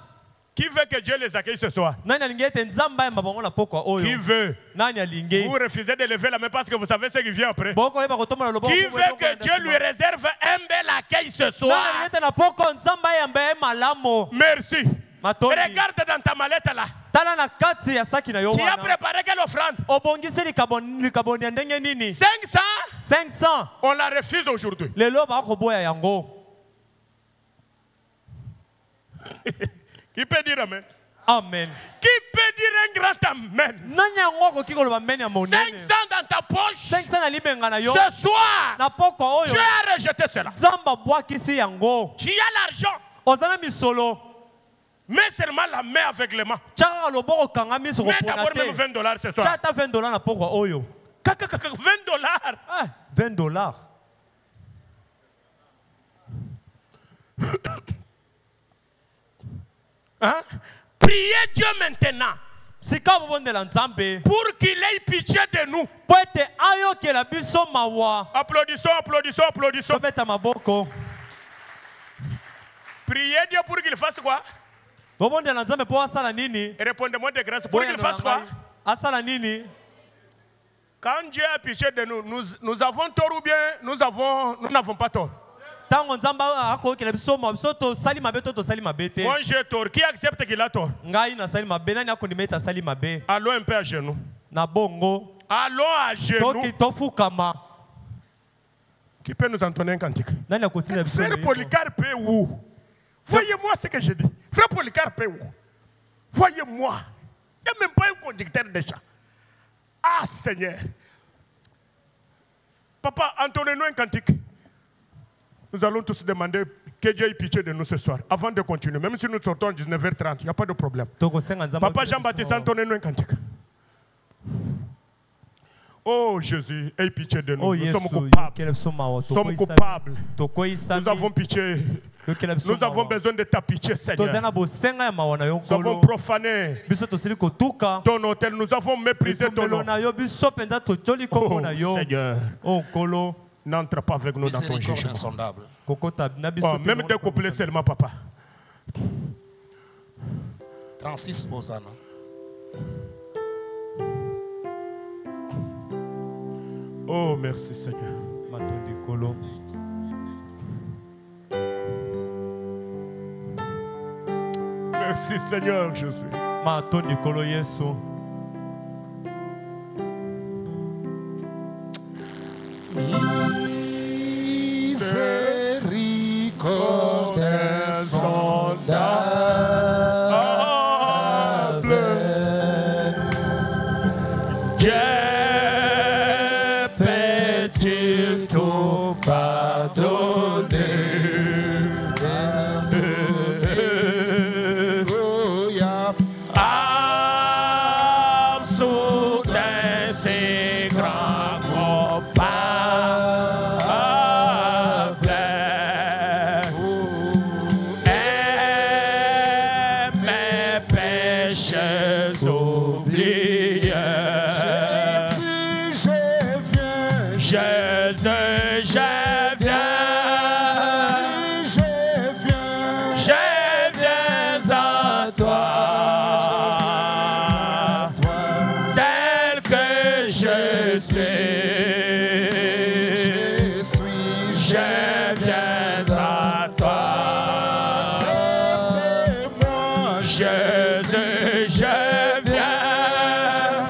Qui veut que Dieu les accueille ce soir? Nani alingi ete nzamba ya mabongo na pokwa oyo. Qui veut? Nani alingi? Vous refusez de lever la main parce que vous savez ce qui vient après. Boko yeba kotoma na loboko. Qui veut que Dieu lui réserve un bel accueil ce Nani soir? alingi ete na pokwa nzamba ya mbe malamo. Merci. Matoni. Regarde dans ta mallette là. Tala na kati ya saki na yo Tu as wana. préparé quelle offrande? Obongisi likaboni ya ndenge nini? 500. 500. On la refuse aujourd'hui. Lelo ba koboya yango. Qui peut dire amen? Amen. Qui peut dire un grand amen? Nani yango ko kiko loba meni ya monene. 500 dans ta poche. 500 na libenga na yo. Ce soir, Na pokwa oyo. tu as rejeté cela. Nzamba bwakisi yango. Tu as l'argent. Ozana misolo. Mets seulement la main aveuglement. Chaka loboko kanga miso ko Mets d'abord même ponate. $20 ce soir. Chata $20 na pokwa oyo. $20. Ah, $20. Hein? Priez Dieu maintenant Sika bobondela Nzambe. pour qu'il ait pitié de nous. Po ete ayokela biso mawa. Applaudissons, applaudissons, applaudissons. Tobeta maboko. Priez Dieu pour qu'il fasse quoi? Bobondela Nzambe po asala nini? Et répondez-moi de grâce. Pour qu'il fasse quoi? Asala nini? Quand Dieu a pitié de nous, nous avons tort ou bien nous n'avons pas tort? Tango Nzamba akoyokela biso mawa biso tosali mabe to tosali mabe te. Moi j'ai tort. Qui accepte qu'il a tort? Ngai nasali mabe nani akondima ete asali mabe. Allons un peu à genoux. Na bongo. Allons à genoux. Toki tofukama. Qui peut nous entonner un cantique? Nani akotina biso. Frère Polycarpe est où? Voyez-moi ce que je dis. Frère Polycarpe est où? Voyez-moi. Il n'y a même pas un conducteur de char. Ah Seigneur. Papa, entonnez-nous un cantique. Nous allons tous demander que Dieu ait pitié de nous ce soir. Avant de continuer, même si nous sortons à 19h30, il n'y a pas de problème. Papa Jean-Baptiste, entonnez-nous un cantique. Oh Jésus, aie pitié de nous. Nous sommes coupables. Nous sommes coupables. Nous avons pitié. Nous avons besoin de ta pitié, Seigneur. Nous avons profané ton hôtel. Nous avons méprisé ton nom. Oh Seigneur. N'entre pas avec nous dans ton jugement. Oh, même deux couplets seulement, papa. 36 Hosanna. Oh, merci Seigneur. Merci Seigneur Jésus. Miséricorde insondable, Dieu peut-il tout pardonner? Âme soudain c'est grand coupable. Jésus, je viens. Jésus, je viens.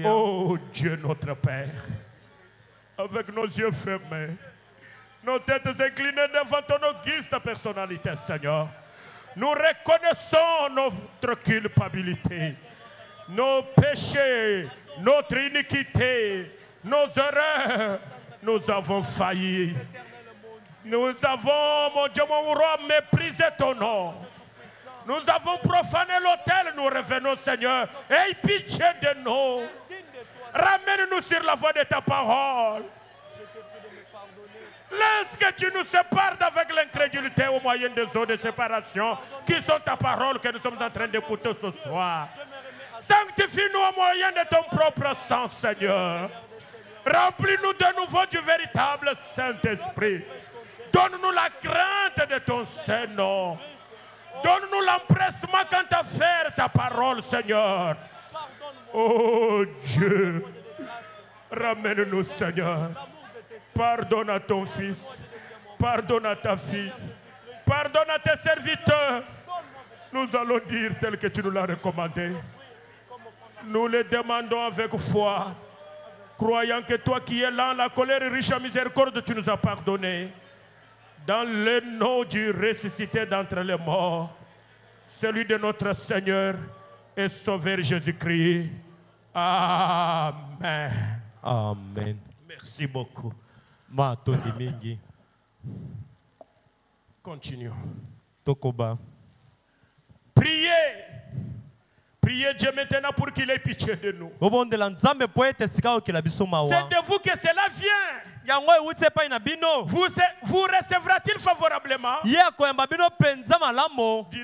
Oh Dieu notre Père, avec nos yeux fermés, nos têtes inclinées devant ton auguste personnalité, Seigneur, nous reconnaissons notre culpabilité, nos péchés, notre iniquité, nos erreurs. Nous avons failli. Nous avons, mon Dieu, mon roi, méprisé ton nom. Nous avons profané l'autel, nous revenons, Seigneur. Aie pitié de nous. Ramène-nous sur la voie de ta parole. Laisse que tu nous sépares d'avec l'incrédulité au moyen des eaux de séparation qui sont ta parole que nous sommes en train d'écouter ce soir. Sanctifie-nous au moyen de ton propre sang, Seigneur. Remplis-nous de nouveau du véritable Saint-Esprit. Donne-nous la crainte de ton Saint-Nom. Donne-nous l'empressement quant à faire ta parole, Seigneur. Oh Dieu, ramène-nous, Seigneur. Pardonne à ton fils, pardonne à ta fille, pardonne à tes serviteurs. Nous allons dire tel que tu nous l'as recommandé. Nous le demandons avec foi, croyant que toi qui es lent, la colère et riche en miséricorde, tu nous as pardonné. Dans le nom du ressuscité d'entre les morts, celui de notre Seigneur et Sauveur Jésus-Christ. Amen. Amen. Merci beaucoup. Continuons. Tokoba. Priez. Priez Dieu maintenant pour qu'il ait pitié de nous. C'est de vous que cela vient. Vous recevra-t-il favorablement? Dit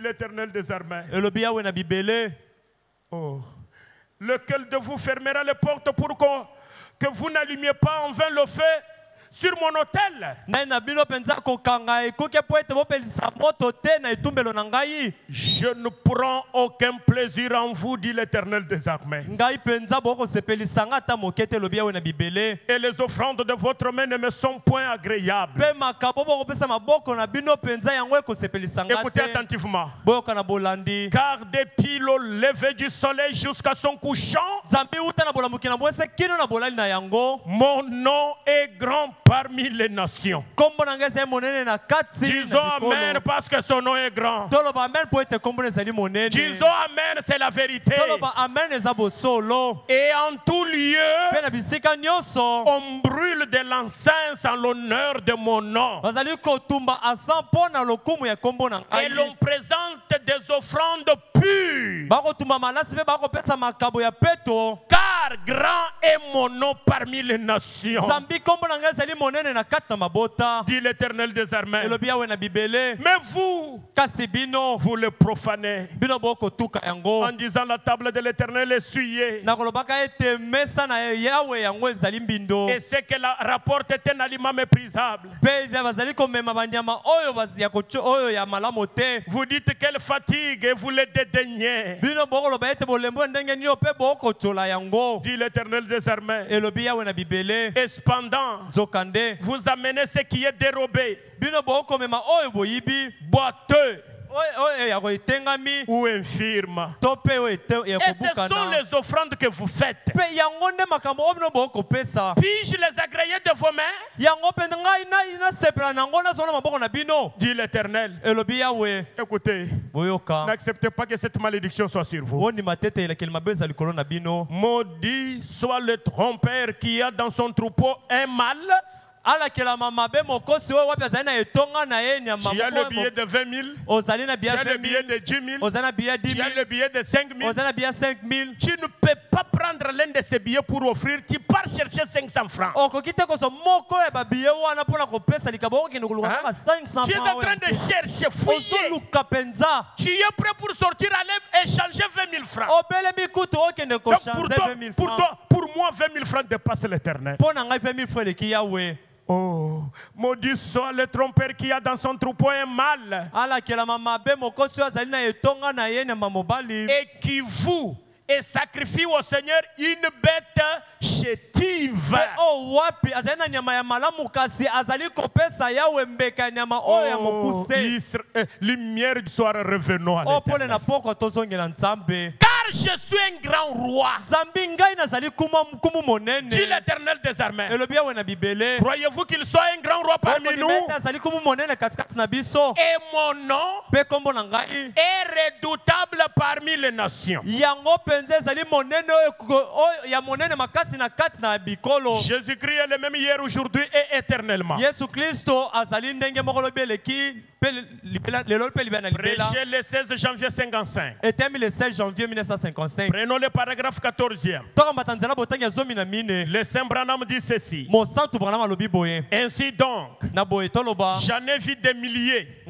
l'Éternel des armées. Oh. Lequel de vous fermera les portes pour que vous n'allumiez pas en vain le feu sur mon autel? Je ne prends aucun plaisir en vous, dit l'Éternel des armées. Et les offrandes de votre main ne me sont point agréables. Écoutez attentivement. Car depuis le lever du soleil jusqu'à son couchant, mon nom est grand parmi les nations. Disons Amen parce que son nom est grand. Disons Amen, c'est la vérité. Et en tout lieu, on brûle de l'encens en l'honneur de mon nom. Et l'on présente des offrandes pures. Car grand est mon nom parmi les nations. Dit l'Éternel des armées. Mais vous le profanez en disant la table de l'Éternel est souillée. Et ce qu'elle rapporte est un aliment méprisable. Vous dites qu'elle fatigue et vous le dédaignez. Dit l'Éternel des armées. Et cependant, vous amenez ce qui est dérobé, boiteux ou infirme. Et ce sont les offrandes que vous faites. Puis-je les agréer de vos mains? Dit l'Éternel. Écoutez, n'acceptez pas que cette malédiction soit sur vous. Maudit soit le trompeur qui a dans son troupeau un mâle. Tu as le billet de 20 000, tu as le billet de 10 000, tu as le billet de 5 000. Tu ne peux pas prendre l'un de ces billets pour offrir, tu pars chercher 500 francs. Tu es en train de chercher, fouiller. Tu es prêt pour sortir, aller échanger 20 000 francs. Donc pour moi, 20 000 francs dépassent l'Éternel. Oh, maudit soit le trompeur qui a dans son troupeau un mâle et qui voue et sacrifie au Seigneur une bête chétive. Lumière du soir, revenons à l'Éternel. Car je suis un grand roi. Dit l'Éternel des armées. Croyez-vous qu'il soit un grand roi parmi nous? Et mon nom est redoutable parmi les nations. Jésus-Christ est le même hier, aujourd'hui et éternellement. Prêché le 16 janvier 55. Prenons le paragraphe 14e. Le Saint Branham dit ceci. Ainsi donc, j'en ai vu des milliers.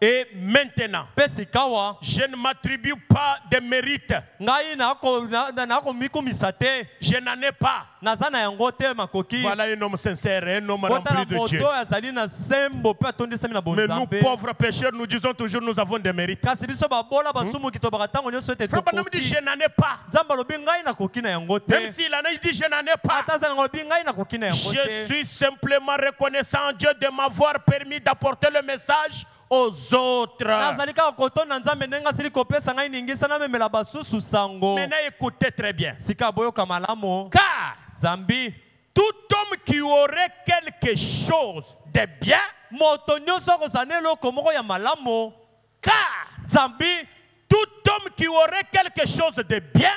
Et maintenant, je ne m'attribue pas de mérite. Je n'en ai pas. Voilà un homme sincère, un homme rempli de Dieu. Mais nous, pauvres pécheurs, nous disons toujours nous avons des mérites. Frère Branham dit je n'en ai pas. Même s'il en a, il dit je n'en ai pas. Je suis simplement reconnaissant à Dieu de m'avoir permis d'apporter le message aux autres. Maintenant écoutez très bien. Car tout homme qui aurait quelque chose de bien, car tout homme qui aurait quelque chose de bien,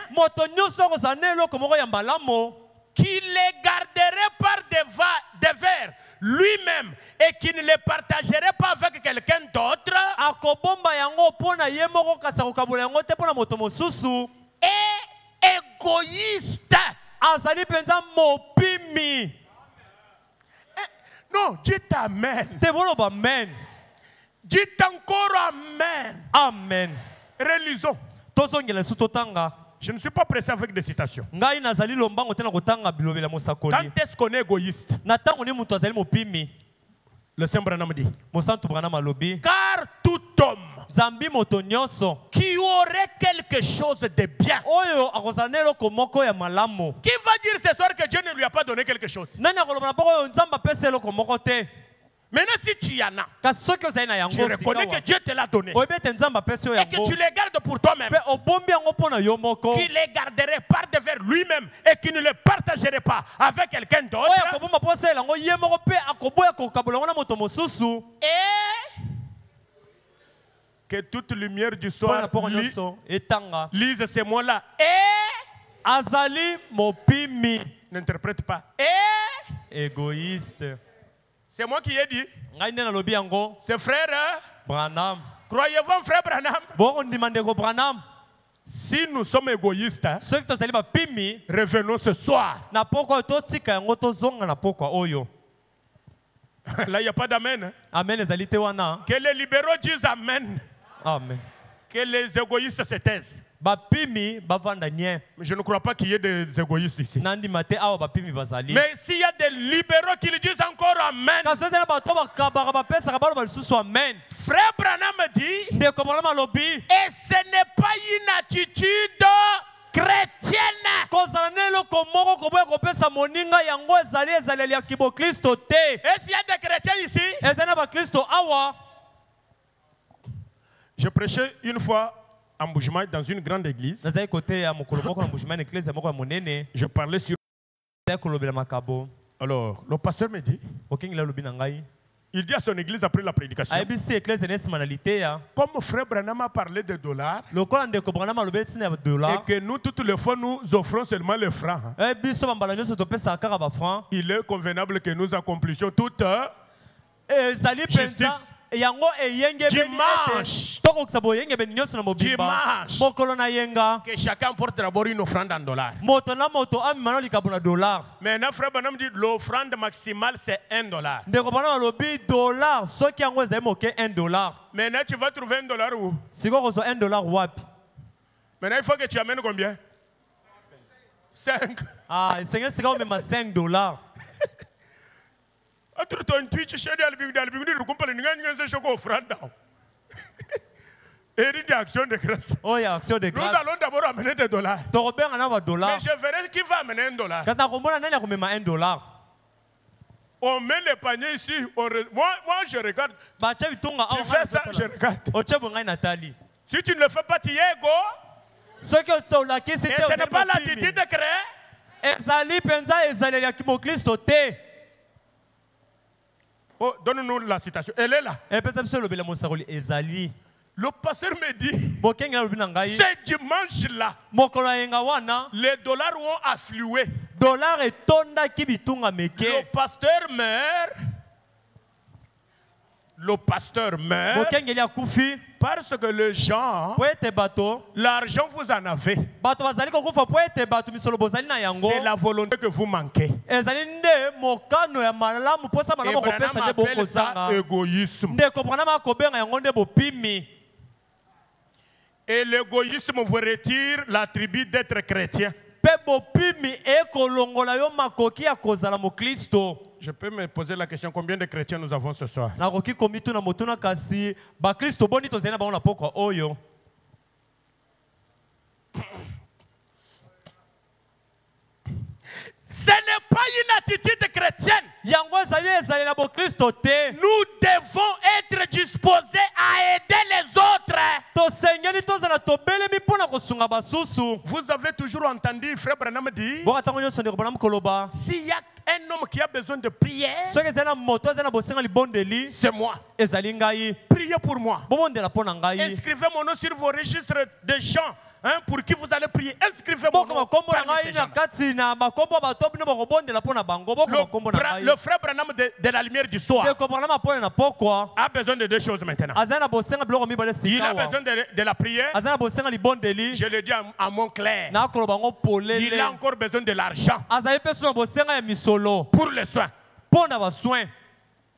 qui les garderait par devers lui-même et qui ne les partagerait pas avec quelqu'un d'autre, est égoïste. Non, dites amen. Dites encore amen. Amen. Relisons. Je ne suis pas pressé avec des citations. Quand est-ce qu'on est égoïste? Le Saint Branham dit. Car tout homme qui aurait quelque chose de bien. Qui va dire ce soir que Dieu ne lui a pas donné quelque chose? Maintenant, si tu y en as, tu reconnais que Dieu te l'a donné et que tu les gardes pour toi-même, qui les garderait par devers lui-même et qui ne les partagerait pas avec quelqu'un d'autre, et que toute lumière du soir lise ces mots-là. Et n'interprète pas. Et égoïste. C'est moi qui ai dit. C'est frère Branham. Croyez-vous en frère Branham? Si nous sommes égoïstes, revenons ce soir. Là, il n'y a pas d'amen. Amen. Que les libéraux disent amen. Amen. Que les égoïstes se taisent. Mais je ne crois pas qu'il y ait des égoïstes ici. Mais s'il y a des libéraux qui le disent encore amen. Frère Branham dit, et ce n'est pas une attitude chrétienne. Est-ce qu'il y a des chrétiens ici? Je prêchais une fois dans une grande église. Je parlais sur. Alors, le pasteur me dit, il dit à son église après la prédication, comme frère Branham a parlé de dollars, et que nous, toutes les fois, nous offrons seulement les francs, il est convenable que nous accomplissions toute justice. Dimanche, que chacun porte d'abord une offrande en dollars. Maintenant, frère Branham dit l'offrande maximale c'est $1. Maintenant, tu vas trouver $1 où? Maintenant, il faut que tu amènes combien? 5. Ah, il Seigneur, c'est quand même $5. Nous allons d'abord amener des dollars. Mais je verrai qui va amener $1. On met les paniers ici. Moi, je regarde. Tu fais ça, je regarde. Si tu ne le fais pas, tu es égo. Et ce n'est pas l'attitude de créer. Oh, donne-nous la citation. Elle est là. Le pasteur me dit, ce dimanche-là, les dollars ont afflué. Le pasteur meurt. Le pasteur meurt parce que les gens, l'argent vous en avez. C'est la volonté que vous manquez. Et Branham appelle ça égoïsme. Et l'égoïsme vous retire l'attribut d'être chrétien. Je peux me poser la question, combien de chrétiens nous avons ce soir? Ce n'est pas une attitude chrétienne. Nous devons être disposés à aider les autres. Vous avez toujours entendu frère Branham dire, s'il y a un homme qui a besoin de prière, c'est moi. Priez pour moi. Inscrivez mon nom sur vos registres de gens. Hein, pour qui vous allez prier, inscrivez mon nom. Le frère Branham de la lumière du soir a besoin de deux choses maintenant. Il a besoin de la prière. Je le dis à mon clair. Il a encore besoin de l'argent pour les soins.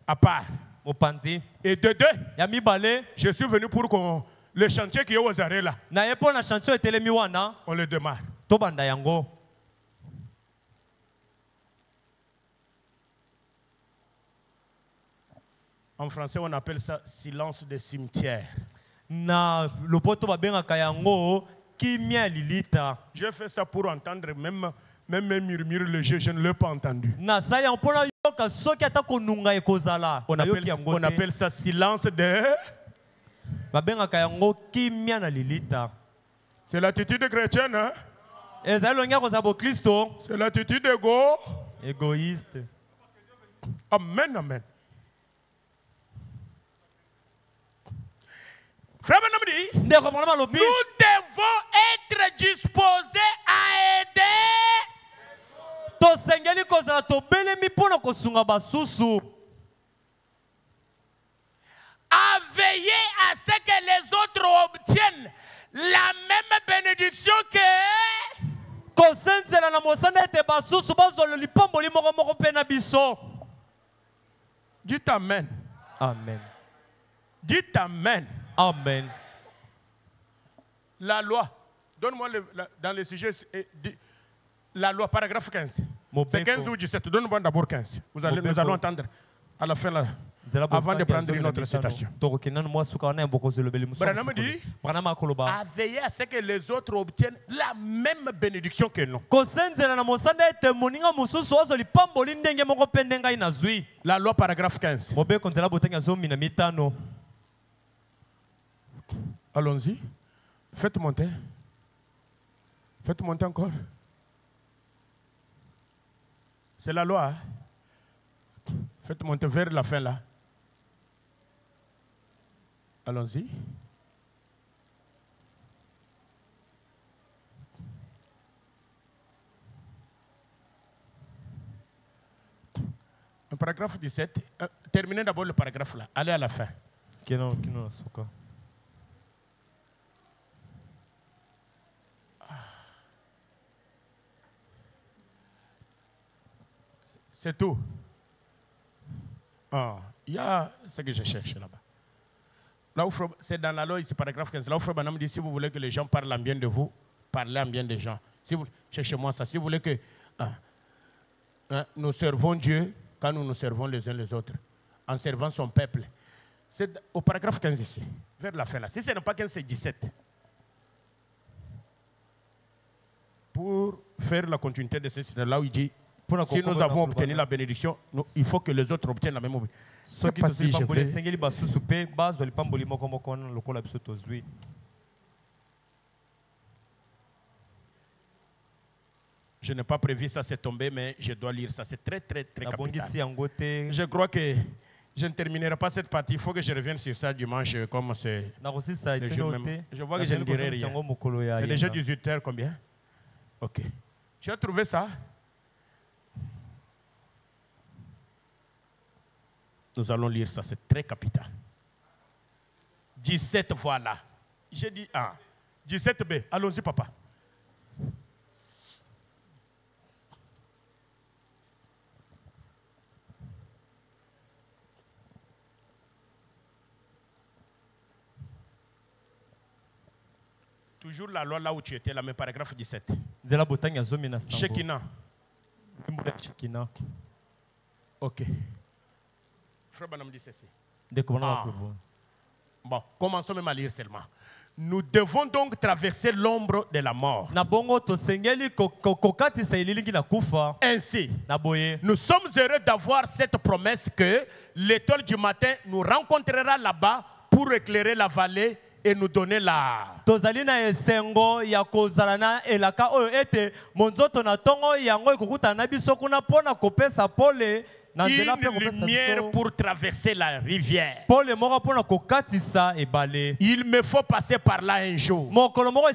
À part. Et de deux, je suis venu pour qu'on le chantier qui est aux arrêts là, on le démarre. En français, on appelle ça silence de cimetière. J'ai fait ça pour entendre même un murmure léger, je ne l'ai pas entendu. On appelle ça silence de... C'est l'attitude chrétienne, hein? C'est l'attitude égoïste. Amen, amen. Frère Branham dit, nous devons être disposés à aider. À veiller à ce que les autres obtiennent la même bénédiction que kosenzela na mosanda ete basusu bazwa lipamboli moko moko pe na biso. Dites amen. Amen. Dites amen. Amen. La loi. Donne-moi dans le sujet, la loi, paragraphe 15. C'est 15 ou 17. Donne-moi d'abord 15. Nous allons entendre à la fin, là, avant de prendre une autre citation. Branham dit, à veiller à ce que les autres obtiennent la même bénédiction que nous. La loi, paragraphe 15. Allons-y. Faites monter. Faites monter encore. C'est la loi. Hein? Faites monter vers la fin là. Allons-y. Un paragraphe 17. Terminez d'abord le paragraphe là. Allez à la fin. C'est tout. Ah, il y a ce que je cherche là-bas. Là où c'est dans la loi, c'est paragraphe 15. Là où Frère Branham dit, si vous voulez que les gens parlent en bien de vous, parlez en bien des gens. Si vous, cherchez-moi ça. Si vous voulez que nous servons Dieu quand nous nous servons les uns les autres, en servant son peuple. C'est au paragraphe 15 ici, vers la fin là. Si ce n'est pas 15, c'est 17. Pour faire la continuité de c'est là où il dit, si nous avons obtenu la bénédiction, il faut que les autres obtiennent la même bénédiction. Je ne sais pas si je vais. Je n'ai pas prévu ça, c'est tombé, mais je dois lire ça. C'est très, très, très capital. Je crois que je ne terminerai pas cette partie. Il faut que je revienne sur ça dimanche, comme c'est le jour même. Je vois que je ne dirai rien. C'est déjà 18h combien? Ok. Tu as trouvé ça? Nous allons lire ça, c'est très capital. 17, voilà. J'ai dit 1. 17b, allons-y papa. Toujours la loi là où tu étais, là, mais paragraphe 17. Shekinah. Ok. Frère Branham dit ceci. Bon, commençons même à lire seulement. Nous devons donc traverser l'ombre de la mort. Ainsi, nous sommes heureux d'avoir cette promesse que l'étoile du matin nous rencontrera là-bas pour éclairer la vallée et nous donner la... Une lumière pour traverser la rivière. Il me faut passer par là un jour.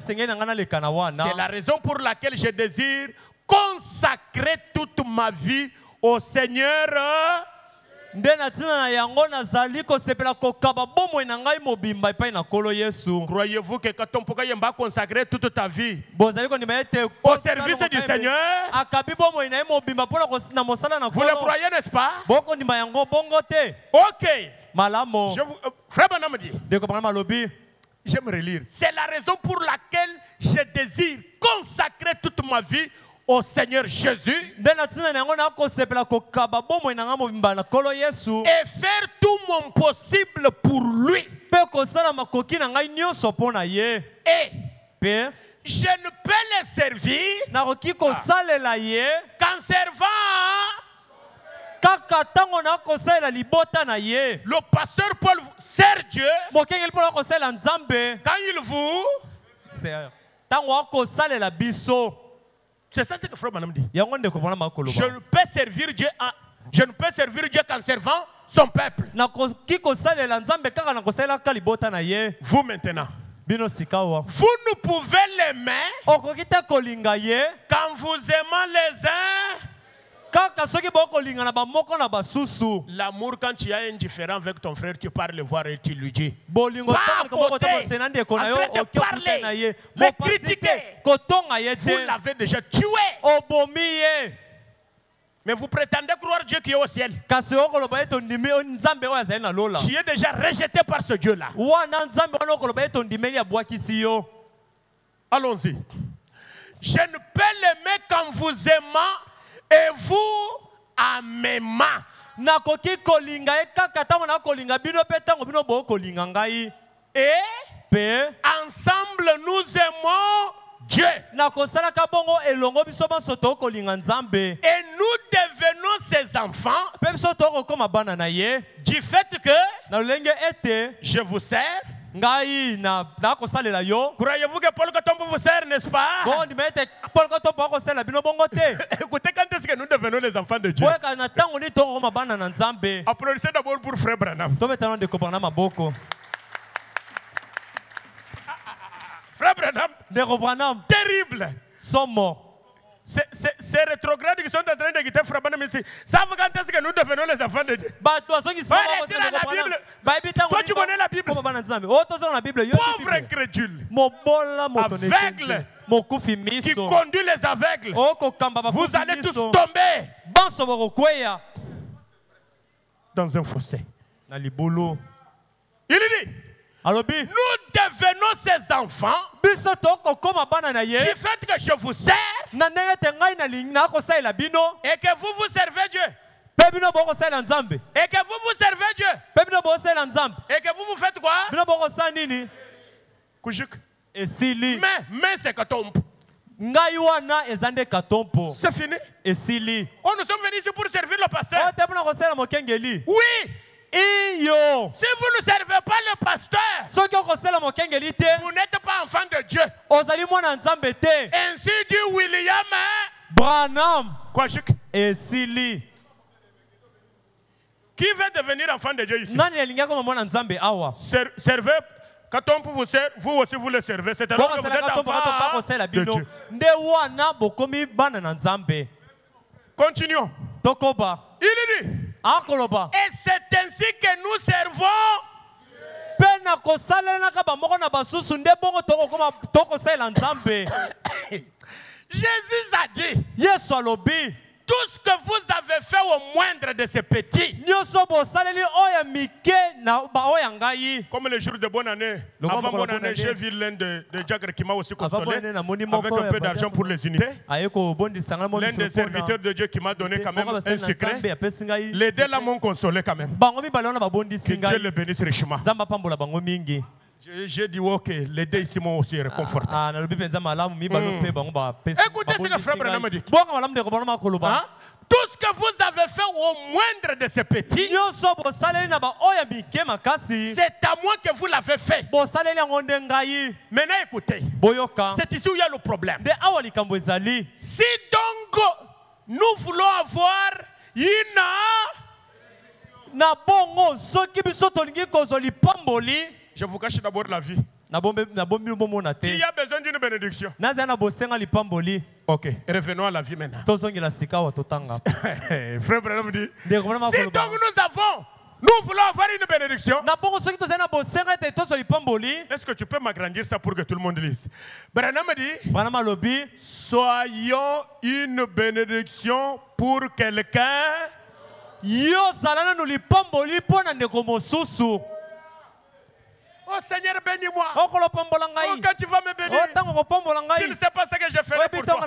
C'est la raison pour laquelle je désire consacrer toute ma vie au Seigneur. Croyez-vous que quand on peut consacrer toute ta vie au service du Seigneur? Vous le croyez, n'est-ce pas? Ok. Frère Branham dit, j'aimerais lire. C'est la raison pour laquelle je désire consacrer toute ma vie au Seigneur Jésus et faire tout mon possible pour lui. Et je ne peux le servir qu'en servant. Le pasteur Paul sert Dieu quand il vous. C'est ça ce que Frère Branham dit. Je ne peux servir Dieu qu'en servant son peuple. Vous maintenant, vous ne pouvez l'aimer quand vous aimez les uns L'amour, quand tu as un différent avec ton frère, tu pars le voir et tu lui dis. Pas à côté, en train de parler, le critiquer. Vous l'avez déjà tué. Mais vous prétendez croire Dieu qui est au ciel. Tu es déjà rejeté par ce Dieu-là. Allons-y. Je ne peux l'aimer qu'en vous aimant et vous en m'aimant. Et ensemble nous aimons Dieu. Et nous devenons ses enfants du fait que je vous sers. Croyez-vous que Paul Katombo vous sert, n'est-ce pas? Écoutez, quand est-ce que nous devenons les enfants de Dieu? Applaudissez d'abord pour Frère Branham. Frère Branham, terrible. Ces rétrogrades qui sont en train de quitter Frère Branham ici, savent quand est-ce que nous devenons les enfants de Dieu? Va lire la Bible. Toi, tu connais la Bible. Pauvre incrédule, aveugle, qui conduit les aveugles. Vous allez tous tomber dans un fossé. Il dit, nous devenons ces enfants du fait que je vous sers et que vous vous servez Dieu. Et que vous vous servez Dieu. Et que vous vous faites quoi? Kujik. Mais c'est Katompo. C'est fini. Oh, nous sommes venus ici pour servir le pasteur. Oui. Si vous ne servez pas le pasteur, vous n'êtes pas enfant de Dieu. Ainsi dit William Branham. Qui veut devenir enfant de Dieu ici? Servez. Quand on vous sert, vous aussi vous le servez. C'est alors que vous êtes enfant de Dieu. Continuons. Il dit. Et c'est ainsi que nous servons. Jésus a dit, tout ce que vous avez fait au moindre de ces petits, comme le jour de bonne année, avant bonne année, j'ai vu l'un de Jacques qui m'a aussi consolé avec un peu d'argent pour les unités. L'un des serviteurs de Dieu qui m'a donné quand même un secret. Les deux là m'ont consolé quand même. Que Dieu le bénisse richement. J'ai dit, ok, les deux ici m'ont aussi réconforté. Écoutez ce que Frère Branham dit. Tout ce que vous avez fait au moindre de ces petits, c'est à moi que vous l'avez fait. Maintenant écoutez, c'est ici où il y a le problème. Si donc nous voulons avoir une... Je vous cache d'abord la vie. Qui a besoin d'une bénédiction? Ok, revenons à la vie maintenant. Frère Branham dit, si donc nous voulons avoir une bénédiction, est-ce que tu peux m'agrandir ça pour que tout le monde lise? Branham dit, soyons une bénédiction pour quelqu'un. Oh Seigneur, bénis-moi. Oh, quand tu vas me bénir, tu ne sais pas ce que je ferai pour toi.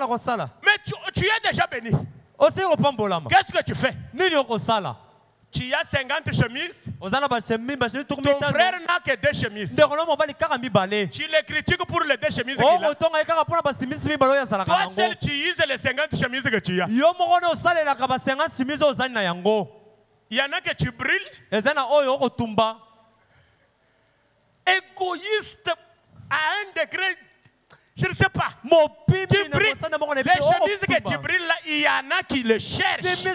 Mais tu es déjà béni. Qu'est-ce que tu fais? Tu as 50 chemises. Ton frère n'a que 2 chemises. Tu les critiques pour les 2 chemises qu'il a. Toi seul, tu uses les 50 chemises que tu as. Il y en a que tu brûles. Égoïste à un degré, je ne sais pas. Les chemises que tu brilles là, il y en a qui le cherchent.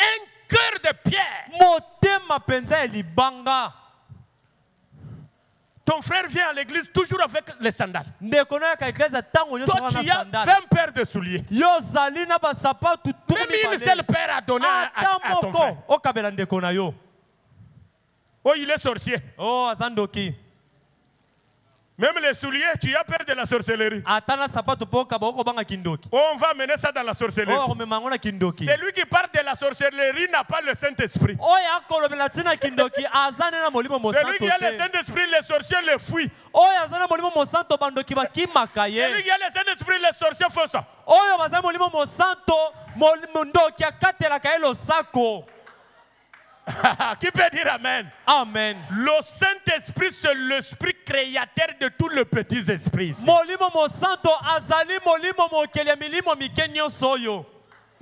Un cœur de pierre. Ton frère vient à l'église toujours avec les sandales. Toi, tu as 20 paires de souliers. Même une seule paire à donner à ton frère. Oh, il est sorcier. Oh, Azandoki. Même les souliers, tu as peur de la sorcellerie. On va mener ça dans la sorcellerie. Celui qui parle de la sorcellerie n'a pas le Saint-Esprit. Celui qui a le Saint-Esprit, les sorciers le fuient. Celui qui a le Saint-Esprit, les sorciers font ça. Qui peut dire Amen? Amen. Le Saint-Esprit, c'est l'esprit créateur de tous les petits esprits ici. Non,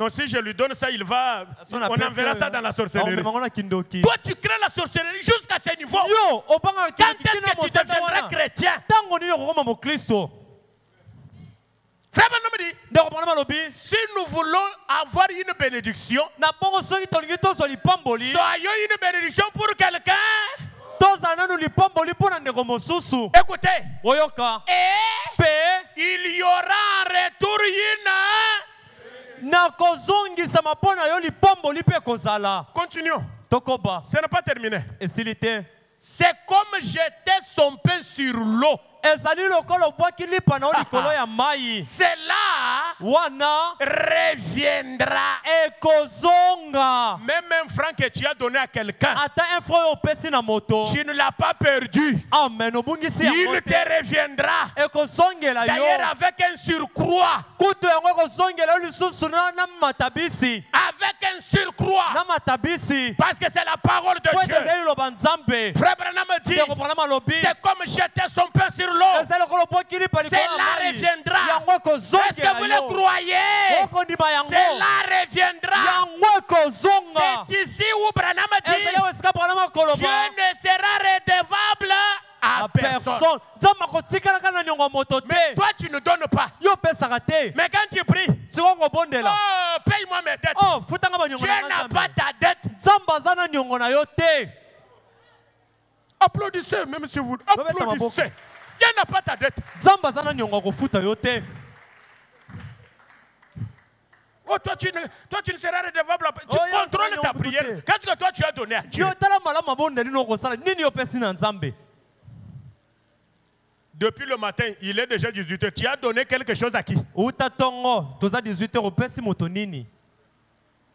si je lui donne ça, il va. On enverra ça dans la sorcellerie. Toi, tu crées la sorcellerie jusqu'à ce niveau. Quand est-ce que tu deviendras chrétien? Frère Banamadi, si nous voulons avoir une bénédiction, soyons une bénédiction pour quelqu'un. Écoutez, il y aura un retour Continuons. Ce n'est pas terminé. C'est comme jeter son pain sur l'eau. Cela reviendra. Même un franc que tu as donné à quelqu'un, tu ne l'as pas perdu. Il te reviendra. D'ailleurs, avec un surcroît. Avec un surcroît. Parce que c'est la parole de Dieu. Frère Branham dit, c'est comme jeter son pain sur l'eau. Cela reviendra. Est-ce que vous le croyez? Cela reviendra. C'est ici où Branham dit, Dieu ne sera redevable à personne. Mais toi tu ne donnes pas. Mais quand tu pries, oh, paye-moi mes dettes. Dieu n'a pas ta dette. Applaudissez, même si vous applaudissez. Dieu n'a pas ta dette. Oh, toi tu ne seras redevable. Tu contrôles ta prière. Qu'est-ce que toi tu as donné à Dieu? Depuis le matin, il est déjà 18h. Tu as donné quelque chose à qui?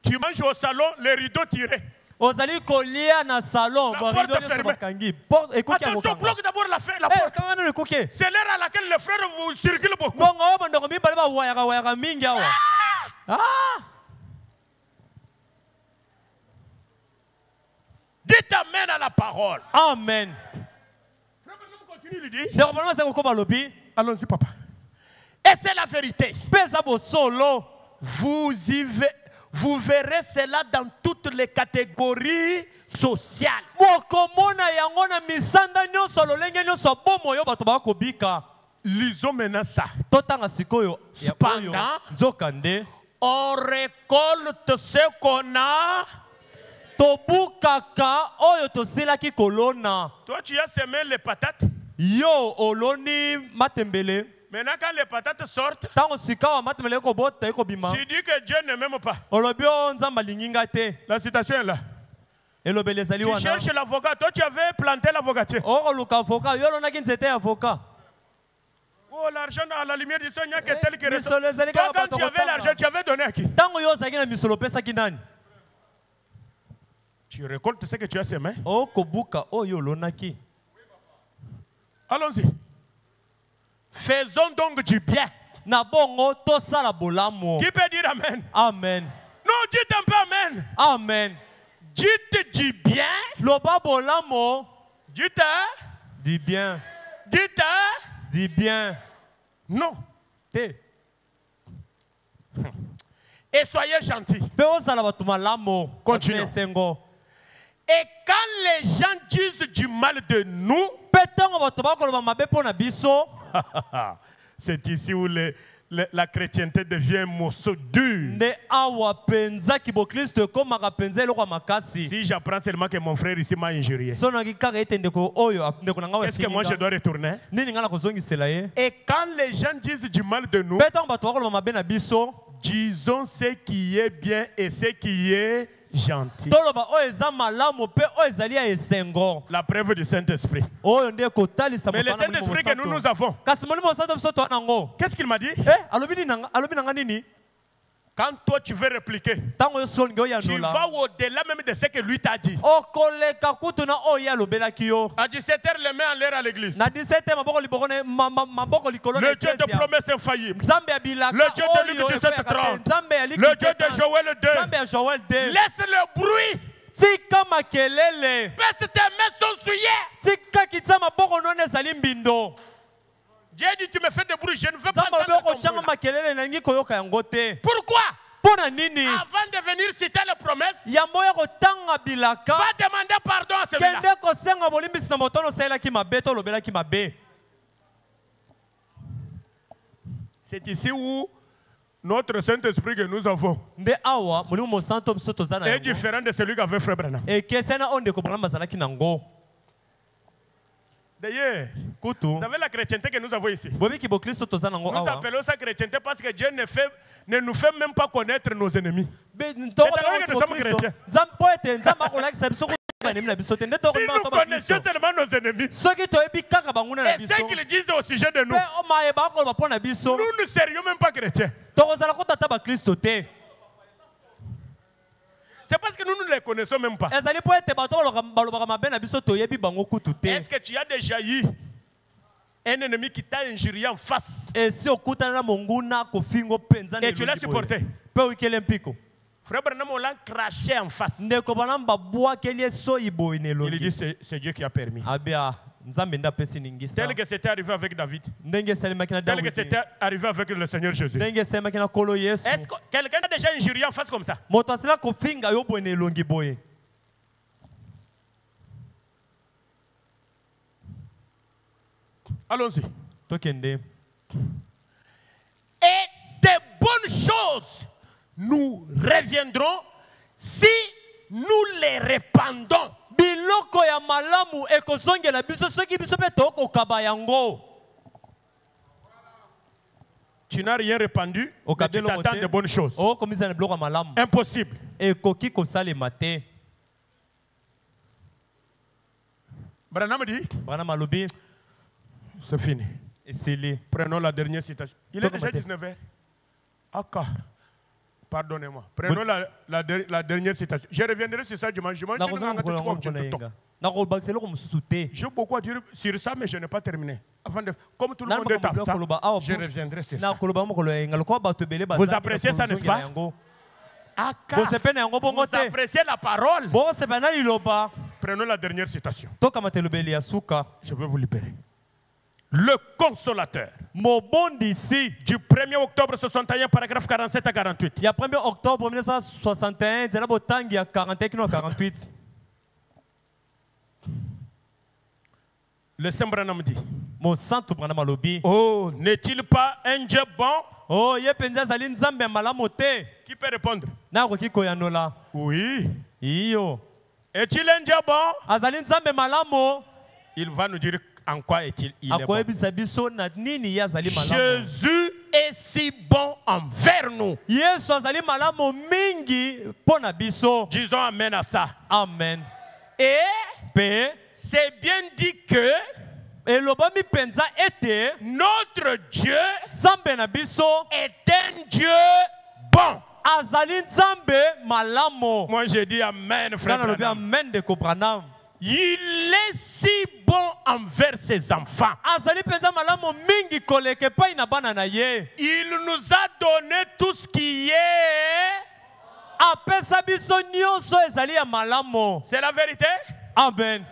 Tu manges au salon, les rideaux tirés. La porte fermée. Attention, bloque d'abord la porte. C'est l'heure à laquelle les frères vous circulent beaucoup. Dites Amen à la parole. Amen. Allons-y, papa. Et c'est la vérité. Vous verrez cela dans toutes les catégories sociales. Lisons maintenant ça. Cependant, on récolte ce qu'on a. Toi, tu as semé les patates. Maintenant, quand les patates sortent, tu dis que Dieu ne m'aime pas. La citation est là. Tu cherches l'avocat. Toi, tu avais planté l'avocatier. Oh, l'argent à la lumière du Seigneur qui est tel que ressort. Toi, quand tu avais l'argent, tu avais donné à qui? Tu récoltes ce que tu as semé. Allons-y. Faisons donc du bien. Qui peut dire Amen? Amen. Non, dites un peu Amen. Amen. Dites du bien. Dites du bien. Dites du bien. Non. Et soyez gentils. Continuons. Et quand les gens disent du mal de nous, c'est ici où la chrétienté devient un morceau dur. Si j'apprends seulement que mon frère ici m'a injurié, qu'est-ce que moi je dois retourner? Et quand les gens disent du mal de nous, disons ce qui est bien et ce qui est gentil. La preuve du Saint-Esprit. Mais le Saint-Esprit que nous avons, qu'est-ce qu'il m'a dit? Quand toi tu veux répliquer, tu vas au-delà même de ce que lui t'a dit. À 17h, les mains en l'air à l'église. Le Dieu de promesses infaillibles. Le Dieu de Luc 17:30. Le Dieu de Joël 2. Laisse le bruit. Parce que tes mains sont souillées. Dieu dit, tu me fais des bruits, je ne veux pas entendre ton bruit. Pourquoi? Avant de venir citer les promesses, va demander pardon à celui-là. C'est ici où notre Saint-Esprit que nous avons est différent de celui qu'avait Frère Branham. D'ailleurs, vous savez la chrétienté que nous avons ici. Nous appelons ça chrétienté parce que Dieu ne nous fait même pas connaître nos ennemis. C'est alors que nous sommes chrétiens. Si nous connaissions seulement nos ennemis et ce qu'ils disent au sujet de nous, nous ne serions même pas chrétiens. C'est parce que nous ne les connaissons même pas. Est-ce que tu as déjà eu un ennemi qui t'a injurié en face et tu l'as supporté? Frère Branham l'a craché en face. Il dit c'est Dieu qui a permis. Tel que c'était arrivé avec David. Tel que c'était arrivé avec le Seigneur Jésus. Est-ce que quelqu'un a déjà injurié en face comme ça? Allons-y. Et des bonnes choses nous reviendront si nous les répandons. Tu n'as rien répandu, mais tu t'attends de bonnes choses. Impossible. Branham dit, c'est fini. Prenons la dernière citation. Il est déjà 19h. Akka. Pardonnez-moi. Prenons la dernière citation. Je reviendrai sur ça dimanche. J'ai beaucoup à dire sur ça, mais je n'ai pas terminé. Comme tout le monde est absent, je reviendrai sur ça. Vous appréciez ça, n'est-ce pas? Vous appréciez la parole? Prenons la dernière citation. Je vais vous libérer. Le consolateur. Du 1er octobre 61, paragraphe 47 à 48. Il y a 1er octobre 1961, il y a 41-48. Le Saint Branham dit. Mon Saint Branham alobi. Oh, n'est-il pas un Dieu bon? Oh, ye penza zali nzambe malamote. Qui peut répondre? Na koki koyanola. Oui. Iyo. Est-il un Dieu bon? Azali nzambe malamo. Il va nous dire en quoi est-il bon. Jésus est si bon envers nous. Disons amen à ça. Amen. Et c'est bien dit que notre Dieu est un Dieu bon. Moi je dis amen, frère. Il est si bon envers ses enfants. Il nous a donné tout ce qui est. C'est la vérité? Amen.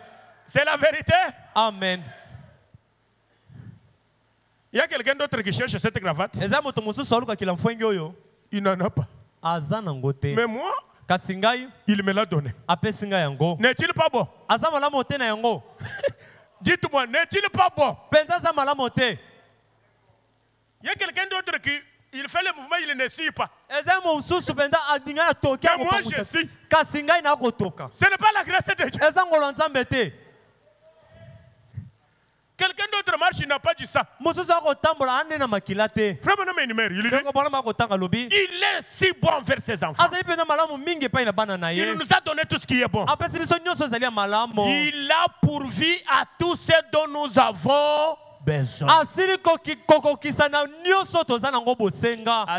C'est la vérité? Amen. Il y a quelqu'un d'autre qui cherche cette cravate. Il n'en a pas. Mais moi, il me l'a donné. N'est-il pas bon? Dites-moi, n'est-il pas bon? Il y a quelqu'un d'autre qui il fait le mouvement, il ne suit pas. Mais moi je suis. Ce n'est pas la grâce de Dieu. Quelqu'un d'autre marche, il n'a pas dit ça. Il est si bon envers ses enfants. Il nous a donné tout ce qui est bon. Il a pourvu à tout ce dont nous avons besoin.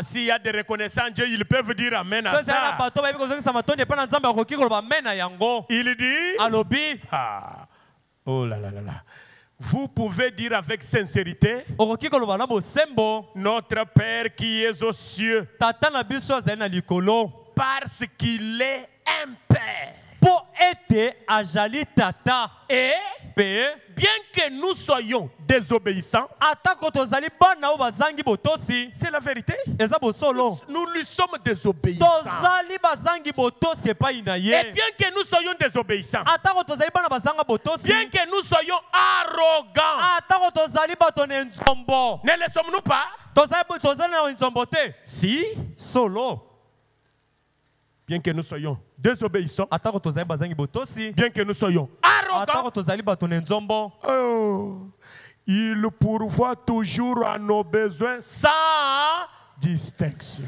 S'il y a des reconnaissants, Dieu, ils peuvent dire Amen à ça. Il dit, oh là là là là. Vous pouvez dire avec sincérité, notre Père qui est aux cieux, parce qu'il est un Père. Et bien que nous soyons désobéissants, c'est la vérité. Nous lui sommes désobéissants. Et bien que nous soyons désobéissants, bien que nous soyons arrogants, ne le sommes-nous pas? Si, solo. Bien que nous soyons désobéissants, bien que nous soyons arrogants, il pourvoit toujours à nos besoins sans distinction.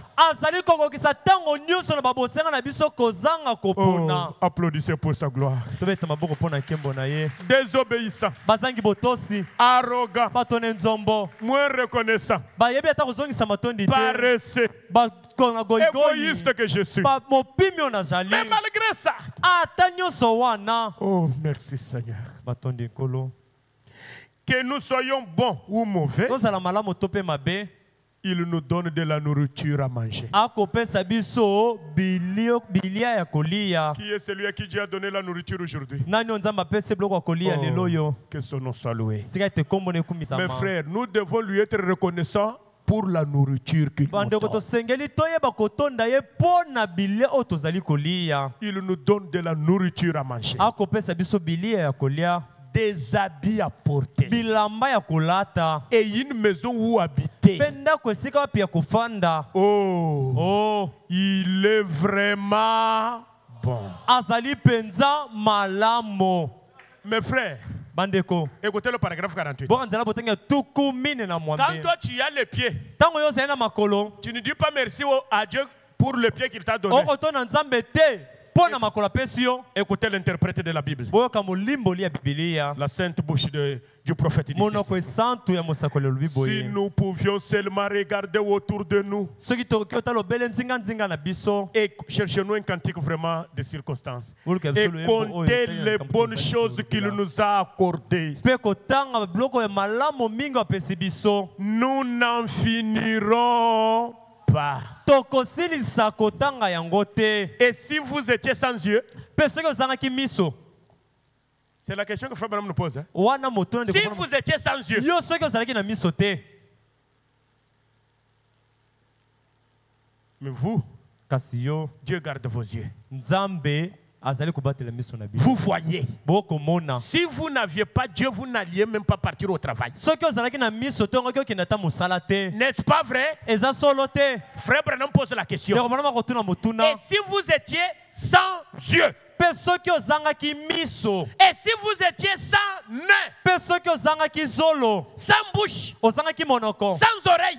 Applaudissez pour sa gloire. Désobéissant, arrogant, moins reconnaissant, paresseux, égoïste que je suis. Mais malgré ça, oh merci Seigneur. Que nous soyons bons ou mauvais, il nous donne de la nourriture à manger. Qui est celui à qui Dieu a donné la nourriture aujourd'hui? Oh, que son nom soit loué. Mes frères, nous devons lui être reconnaissants pour la nourriture qu'il nous donne. Il nous donne de la nourriture à manger, des habits à porter et une maison où habiter. Oh, il est vraiment bon. Mes frères, écoutez le paragraphe 48. Quand toi tu as les pieds, tu ne dis pas merci à Dieu pour le pied qu'il t'a donné. Écoutez l'interprète de la Bible, la sainte bouche du prophète. Si nous pouvions seulement regarder autour de nous et chercher-nous un cantique vraiment de circonstances et compter les bonnes choses qu'il nous a accordées, nous n'en finirons pas. Et si vous étiez sans yeux, c'est la question que Frère Branham nous pose. Hein? Si vous étiez sans yeux, mais vous, Dieu garde vos yeux. Vous voyez. Si vous n'aviez pas Dieu, vous n'alliez même pas partir au travail. N'est-ce pas vrai? Frère Branham pose la question. Et si vous étiez sans yeux? Et si vous étiez sans nez, sans bouche, sans oreille,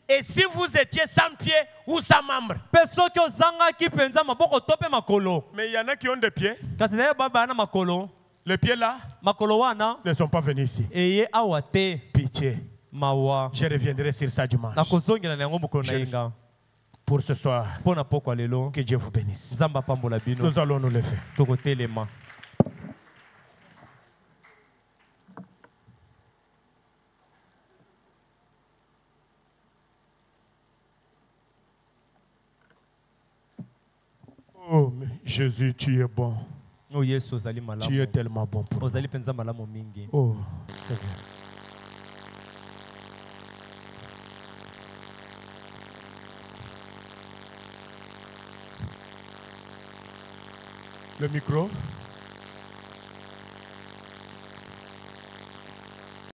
et si vous étiez sans pied ou sans membre? Mais il y en a qui ont des pieds. Les pieds là ne sont pas venus ici. Pitié. Je reviendrai sur ça dimanche. Pour ce soir, que Dieu vous bénisse. Nous allons nous lever. Oh, Jésus, tu es bon. Tu es tellement bon pour nous. Oh, Seigneur. Le micro.